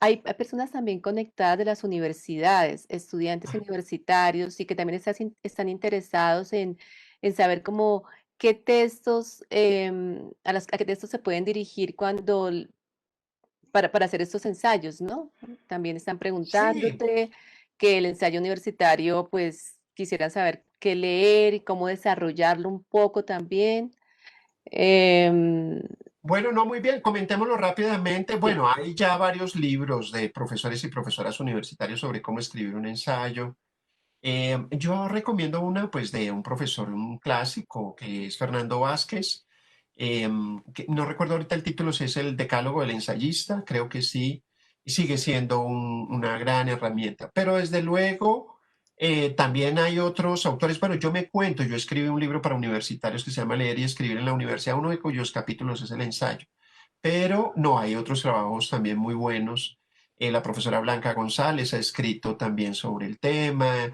Hay personas también conectadas de las universidades, estudiantes universitarios, y que también están interesados en saber cómo qué textos, a qué textos se pueden dirigir para hacer estos ensayos, ¿no? También están Sí, preguntándote que el ensayo universitario, pues quisieran saber qué leer y cómo desarrollarlo un poco también. Em, bueno, no, muy bien, comentémoslo rápidamente. sí. Bueno, hay ya varios libros de profesores y profesoras universitarios sobre cómo escribir un ensayo. Yo recomiendo una, pues, de un profesor, un clásico, que es Fernando Vázquez. Que no recuerdo ahorita el título, si es el Decálogo del Ensayista, creo que sí, y sigue siendo una gran herramienta. Pero desde luego, también hay otros autores. Bueno, yo escribí un libro para universitarios que se llama Leer y Escribir en la Universidad, uno de cuyos capítulos es el ensayo. Pero no, hay otros trabajos también muy buenos. La profesora Blanca González ha escrito también sobre el tema.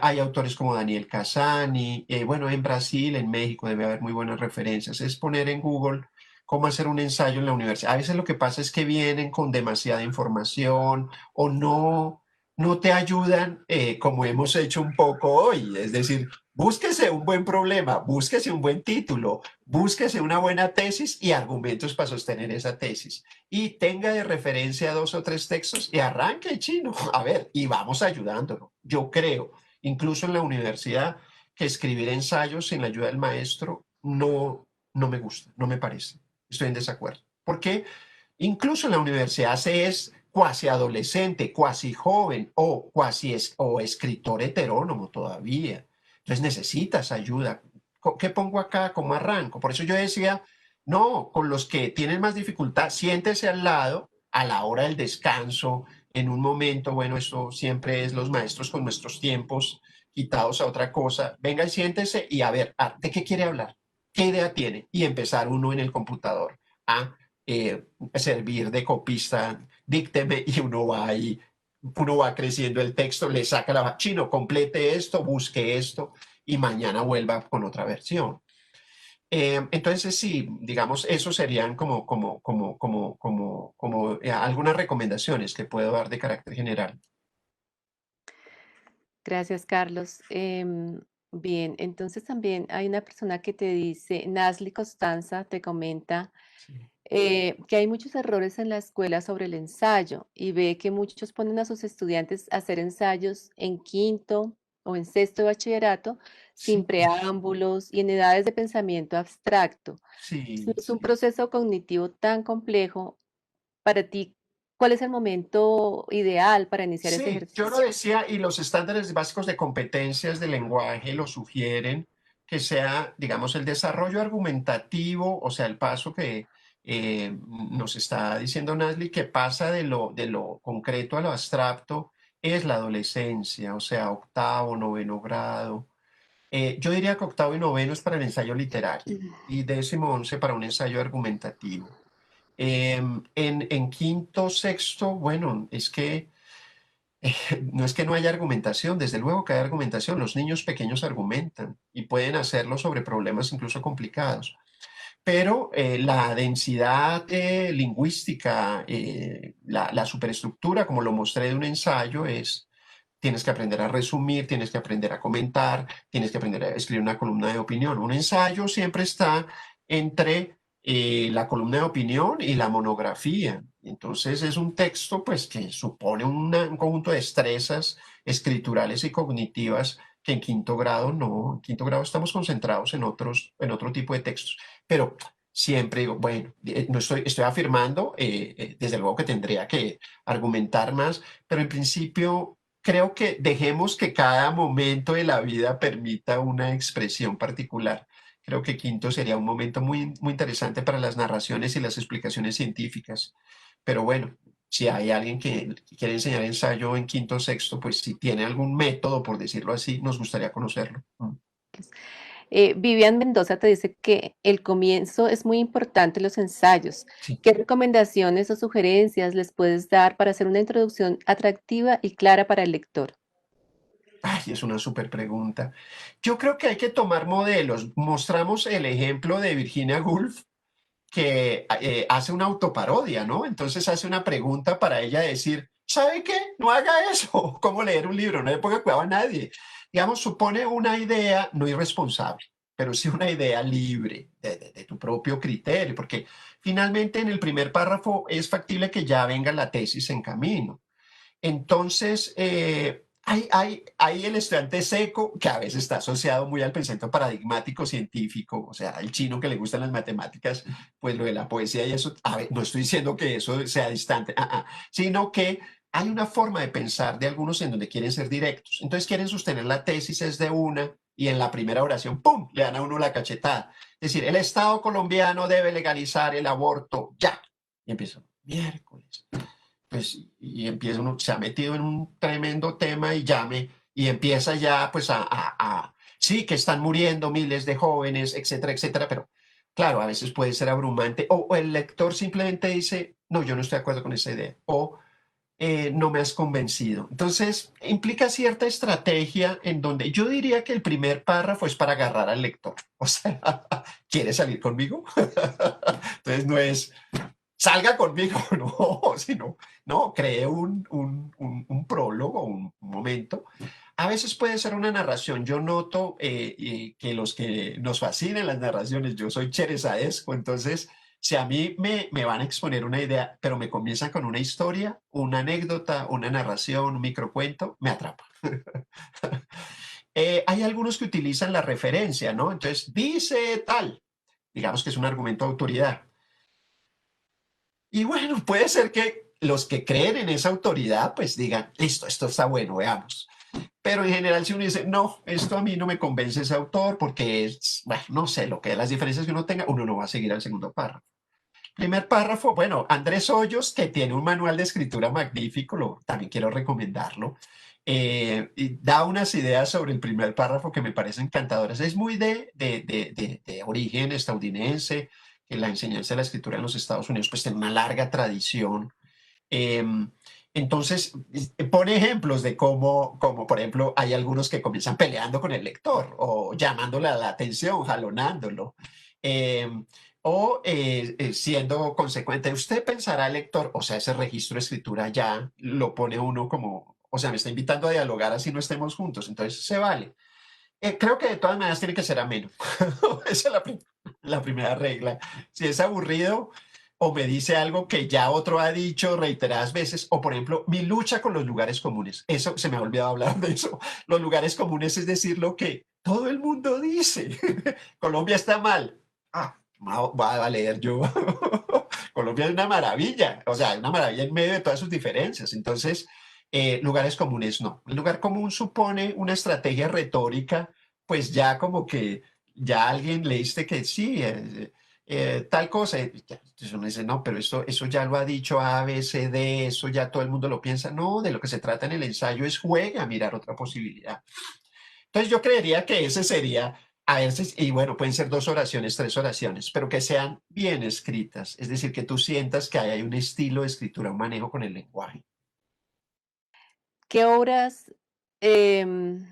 Hay autores como Daniel Casani. Bueno, en Brasil, en México debe haber muy buenas referencias. Es poner en Google cómo hacer un ensayo en la universidad. A veces lo que pasa es que vienen con demasiada información o no te ayudan, como hemos hecho un poco hoy. Es decir, búsquese un buen problema, búsquese un buen título, búsquese una buena tesis y argumentos para sostener esa tesis. Y tenga de referencia dos o tres textos y arranque chino. A ver, y vamos ayudándolo. Yo creo, incluso en la universidad, que escribir ensayos sin la ayuda del maestro no me gusta, no me parece. Estoy en desacuerdo. Porque incluso en la universidad se es cuasi adolescente, cuasi joven o escritor heterónomo todavía. Entonces necesitas ayuda. ¿Qué pongo acá? ¿Cómo arranco? Por eso yo decía, no, con los que tienen más dificultad, siéntese al lado a la hora del descanso, en un momento, bueno, esto siempre es los maestros con nuestros tiempos quitados a otra cosa. Venga y siéntese y a ver, ¿de qué quiere hablar? ¿Qué idea tiene? Y empezar uno en el computador a servir de copista, dícteme y uno va creciendo el texto, le saca la chino, complete esto, busque esto y mañana vuelva con otra versión. Entonces, sí, digamos, eso serían como algunas recomendaciones que puedo dar de carácter general. Gracias, Carlos. Bien, entonces también hay una persona que te dice, Nasli Costanza te comenta Sí. que hay muchos errores en la escuela sobre el ensayo y ve que muchos ponen a sus estudiantes a hacer ensayos en quinto o en sexto de bachillerato sin Sí, preámbulos y en edades de pensamiento abstracto. Si sí, es un sí. proceso cognitivo tan complejo, para ti, ¿cuál es el momento ideal para iniciar ese Sí, yo lo ejercicio? decía, y los estándares básicos de competencias de lenguaje lo sugieren, que sea, digamos, el desarrollo argumentativo, o sea, el paso que nos está diciendo Nasli, que pasa de lo concreto a lo abstracto, es la adolescencia, o sea, octavo, noveno grado. Yo diría que octavo y noveno es para el ensayo literario y décimo once para un ensayo argumentativo. En quinto, sexto, bueno, es que no es que no haya argumentación, desde luego que hay argumentación. Los niños pequeños argumentan y pueden hacerlo sobre problemas incluso complicados. Pero la densidad lingüística, la superestructura, como lo mostré de un ensayo, tienes que aprender a resumir, tienes que aprender a comentar, tienes que aprender a escribir una columna de opinión. Un ensayo siempre está entre la columna de opinión y la monografía. Entonces es un texto pues que supone un conjunto de destrezas escriturales y cognitivas que en quinto grado no, en quinto grado estamos concentrados en otro tipo de textos. Pero siempre digo, bueno, no estoy afirmando, desde luego que tendría que argumentar más, pero en principio creo que dejemos que cada momento de la vida permita una expresión particular. Creo que quinto sería un momento muy, muy interesante para las narraciones y las explicaciones científicas. Pero bueno, si hay alguien que quiere enseñar ensayo en quinto o sexto, pues si tiene algún método, por decirlo así, nos gustaría conocerlo. Vivian Mendoza te dice que el comienzo es muy importante en los ensayos. Sí. ¿Qué recomendaciones o sugerencias les puedes dar para hacer una introducción atractiva y clara para el lector? Ay, es una súper pregunta. Yo creo que hay que tomar modelos. Mostramos el ejemplo de Virginia Woolf, que hace una autoparodia, ¿no? Entonces hace una pregunta para ella decir, ¿sabe qué? No haga eso. ¿Cómo leer un libro? No le ponga cuidado a nadie. Digamos, supone una idea no irresponsable, pero sí una idea libre de tu propio criterio, porque finalmente en el primer párrafo es factible que ya venga la tesis en camino. Entonces, hay el estudiante seco, que a veces está asociado muy al pensamiento paradigmático científico, o sea, el chino que le gustan las matemáticas, pues lo de la poesía y eso, a ver, no estoy diciendo que eso sea distante, sino que hay una forma de pensar de algunos en donde quieren ser directos. Entonces quieren sostener la tesis es de una y en la primera oración, ¡pum!, le dan a uno la cachetada. Es decir, el Estado colombiano debe legalizar el aborto ya. Y empieza, miércoles pues, y empieza uno, se ha metido en un tremendo tema y llame, y empieza ya pues sí, que están muriendo miles de jóvenes, etcétera, etcétera, pero claro, a veces puede ser abrumante, o el lector simplemente dice, no, yo no estoy de acuerdo con esa idea, o no me has convencido. Entonces, implica cierta estrategia en donde yo diría que el primer párrafo es para agarrar al lector. O sea, ¿quieres salir conmigo? Entonces no es, salga conmigo, no, sino, no, cree un prólogo, un momento. A veces puede ser una narración. Yo noto que los que nos fascinan las narraciones, yo soy cherezaesco, entonces, si a mí me van a exponer una idea, pero me comienzan con una historia, una anécdota, una narración, un microcuento, me atrapa. Hay algunos que utilizan la referencia, ¿no? Entonces, dice tal, digamos que es un argumento de autoridad. Y bueno, puede ser que los que creen en esa autoridad, pues digan, listo, esto está bueno, veamos. Pero en general, si uno dice, no, esto a mí no me convence ese autor porque es, bueno, no sé, lo que las diferencias que uno tenga, uno no va a seguir al segundo párrafo. Primer párrafo, bueno, Andrés Hoyos, que tiene un manual de escritura magnífico, también quiero recomendarlo, y da unas ideas sobre el primer párrafo que me parecen encantadoras. Es muy de origen estadounidense, que la enseñanza de la escritura en los Estados Unidos pues tiene una larga tradición. Em, entonces, pone ejemplos de cómo, por ejemplo, hay algunos que comienzan peleando con el lector o llamándole a la atención, jalonándolo. Em, siendo consecuente, usted pensará, lector, o sea, ese registro de escritura ya lo pone uno como, o sea, me está invitando a dialogar así no estemos juntos, entonces se vale. Creo que de todas maneras tiene que ser ameno. Esa es la primera regla. Si es aburrido o me dice algo que ya otro ha dicho reiteradas veces, o por ejemplo, mi lucha con los lugares comunes. Eso se me ha olvidado hablar de eso. Los lugares comunes es decir lo que todo el mundo dice. Colombia está mal. Va a leer yo. Colombia es una maravilla, o sea, una maravilla en medio de todas sus diferencias. Entonces, lugares comunes no. El lugar común supone una estrategia retórica, pues ya como que ya alguien leíste que sí, tal cosa. Entonces uno dice, no, pero eso ya lo ha dicho A, B, C, D, eso ya todo el mundo lo piensa. No, de lo que se trata en el ensayo es juega a mirar otra posibilidad. Entonces yo creería que ese sería, a veces, y bueno, pueden ser 2 oraciones, 3 oraciones, pero que sean bien escritas, es decir, que tú sientas que hay un estilo de escritura, un manejo con el lenguaje. ¿Qué obras em,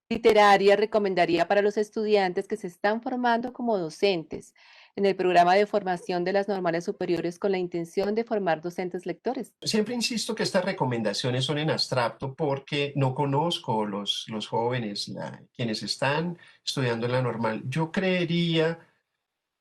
literarias recomendaría para los estudiantes que se están formando como docentes en el programa de formación de las normales superiores con la intención de formar docentes lectores? Siempre insisto que estas recomendaciones son en abstracto porque no conozco los jóvenes, quienes están estudiando en la normal. Yo creería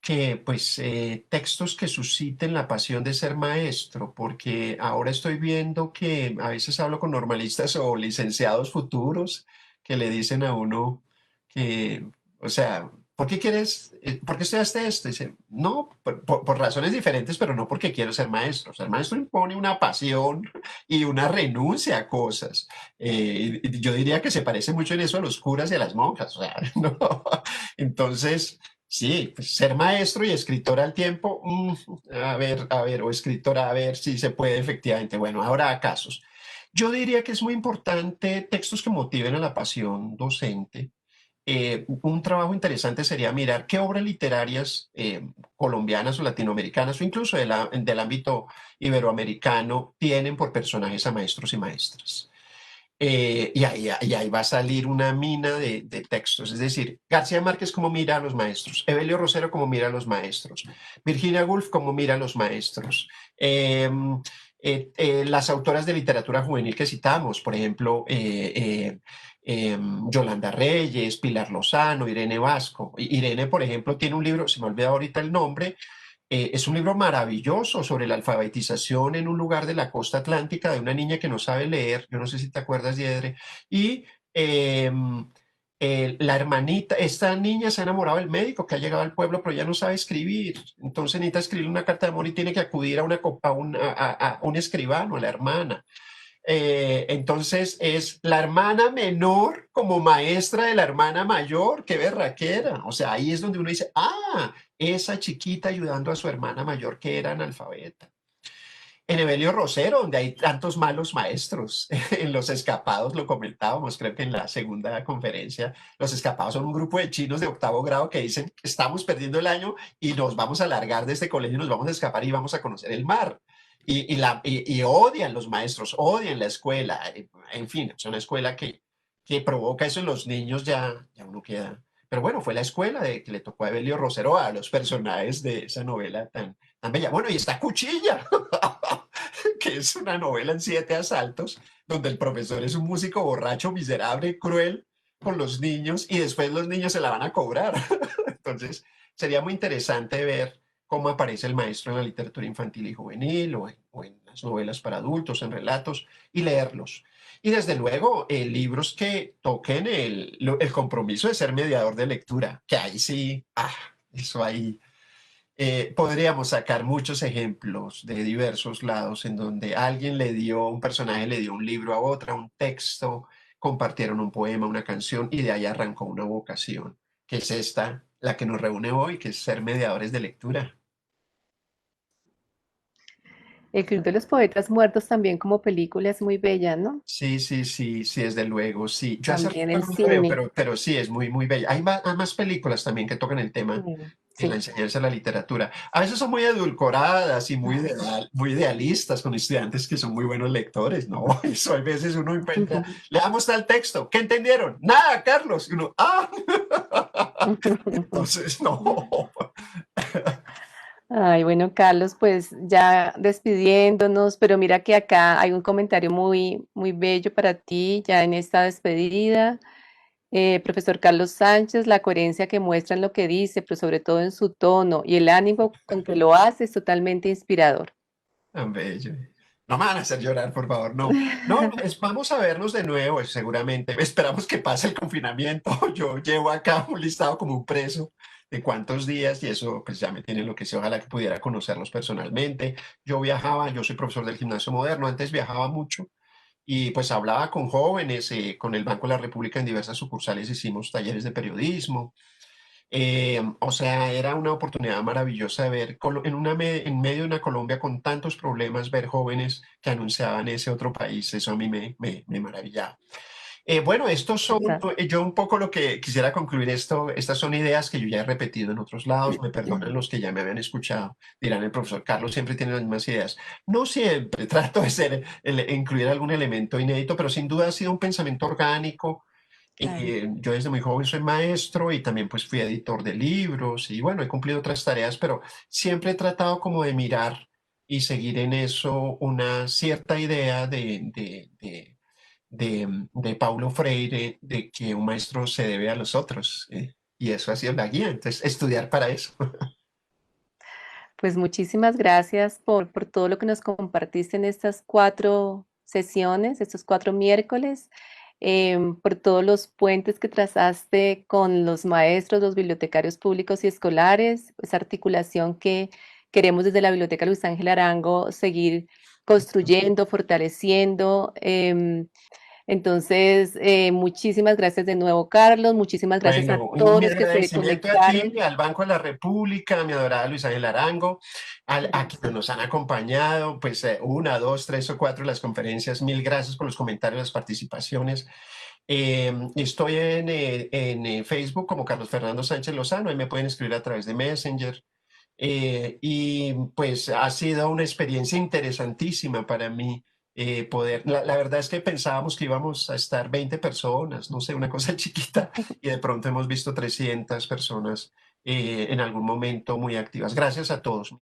que pues textos que susciten la pasión de ser maestro, porque ahora estoy viendo que a veces hablo con normalistas o licenciados futuros que le dicen a uno que, o sea, ¿por qué quieres, por qué estudiaste esto? Dice, no, por razones diferentes, pero no porque quiero ser maestro. Ser maestro impone una pasión y una renuncia a cosas. Y yo diría que se parece mucho en eso a los curas y a las monjas, o sea, ¿no? Entonces, sí, pues ser maestro y escritor al tiempo, a ver, o escritora, a ver si se puede efectivamente. Bueno, ahora casos. Yo diría que es muy importante textos que motiven a la pasión docente. Un trabajo interesante sería mirar qué obras literarias colombianas o latinoamericanas o incluso del ámbito iberoamericano tienen por personajes a maestros y maestras. y ahí va a salir una mina de textos. Es decir, García Márquez cómo mira a los maestros, Evelio Rosero cómo mira a los maestros, Virginia Woolf cómo mira a los maestros, las autoras de literatura juvenil que citamos, por ejemplo, Yolanda Reyes, Pilar Lozano, Irene Vasco. Irene, por ejemplo, tiene un libro, se me olvida ahorita el nombre, es un libro maravilloso sobre la alfabetización en un lugar de la costa atlántica de una niña que no sabe leer, yo no sé si te acuerdas, Diedre, y la hermanita, esta niña se ha enamorado del médico que ha llegado al pueblo, pero ya no sabe escribir, entonces necesita escribir una carta de amor y tiene que acudir a un escribano, a la hermana. Entonces es la hermana menor como maestra de la hermana mayor, qué berraquera. O sea, ahí es donde uno dice, esa chiquita ayudando a su hermana mayor que era analfabeta. En Evelio Rosero, donde hay tantos malos maestros, en Los Escapados lo comentábamos, creo que en la segunda conferencia, Los Escapados son un grupo de chinos de 8º grado que dicen, estamos perdiendo el año y nos vamos a largar de este colegio, nos vamos a escapar y vamos a conocer el mar. Y odian los maestros, odian la escuela, en fin, es una escuela que provoca eso en los niños, ya uno queda. Pero bueno, fue la escuela que le tocó a Evelio Rosero a los personajes de esa novela tan bella. Bueno, y está Cuchilla, que es una novela en 7 asaltos, donde el profesor es un músico borracho, miserable, cruel con los niños, y después los niños se la van a cobrar. Entonces, sería muy interesante ver cómo aparece el maestro en la literatura infantil y juvenil, o en las novelas para adultos, en relatos, y leerlos. Y desde luego, libros que toquen el compromiso de ser mediador de lectura, que ahí sí, eso ahí podríamos sacar muchos ejemplos de diversos lados en donde un personaje le dio un libro a otra, un texto, compartieron un poema, una canción y de ahí arrancó una vocación, que es esta, la que nos reúne hoy, que es ser mediadores de lectura. El Club de los Poetas Muertos también como película es muy bella, ¿no? Sí, sí, sí, sí, desde luego, sí. Yo hace También rato el no la veo, cine. pero sí, es muy, muy bella. Hay más películas también que tocan el tema en la Sí. enseñanza de la literatura. A veces son muy edulcoradas y muy idealistas con estudiantes que son muy buenos lectores, ¿no? Eso a veces uno encuentra, le damos tal texto, ¿qué entendieron? Nada, Carlos. Y uno, entonces no. Ay, bueno, Carlos, pues ya despidiéndonos, pero mira que acá hay un comentario muy, muy bello para ti, ya en esta despedida. Profesor Carlos Sánchez, la coherencia que muestra en lo que dice, pero sobre todo en su tono y el ánimo con que lo hace es totalmente inspirador. Tan bello. No me van a hacer llorar, por favor, no. No, vamos a vernos de nuevo, seguramente. Esperamos que pase el confinamiento. Yo llevo acá un listado como un preso de cuántos días y eso pues ya me tiene lo que sé. Ojalá que pudiera conocerlos personalmente. Yo soy profesor del Gimnasio Moderno, antes viajaba mucho y pues hablaba con jóvenes, con el Banco de la República en diversas sucursales hicimos talleres de periodismo. O sea, era una oportunidad maravillosa de ver en medio de una Colombia con tantos problemas, ver jóvenes que anunciaban ese otro país. Eso a mí me maravillaba. Bueno, estos son, Exacto. yo un poco lo que quisiera concluir estas son ideas que yo ya he repetido en otros lados, me perdonan los que ya me habían escuchado, dirán el profesor Carlos siempre tiene las mismas ideas. No siempre, trato de incluir algún elemento inédito, pero sin duda ha sido un pensamiento orgánico. Claro. Yo desde muy joven soy maestro y también pues fui editor de libros y bueno, he cumplido otras tareas, pero siempre he tratado como de mirar y seguir en eso una cierta idea de Paulo Freire, de que un maestro se debe a los otros. Y eso ha sido la guía, entonces estudiar para eso. Pues muchísimas gracias por todo lo que nos compartiste en estas 4 sesiones, estos 4 miércoles, por todos los puentes que trazaste con los maestros, los bibliotecarios públicos y escolares, esa articulación que queremos desde la Biblioteca Luis Ángel Arango seguir construyendo, fortaleciendo. Entonces, muchísimas gracias de nuevo, Carlos. Muchísimas gracias a Bueno, todos mi los que se agradecimiento a ti, conectaron. al Banco de la República, a mi adorada Luis Ángel Arango, a quienes nos han acompañado, pues 1, 2, 3 o 4 las conferencias. Mil gracias por los comentarios, las participaciones. Estoy en Facebook como Carlos Fernando Sánchez Lozano, ahí me pueden escribir a través de Messenger. Y pues ha sido una experiencia interesantísima para mí La verdad es que pensábamos que íbamos a estar 20 personas, no sé, una cosa chiquita, y de pronto hemos visto 300 personas en algún momento muy activas. Gracias a todos.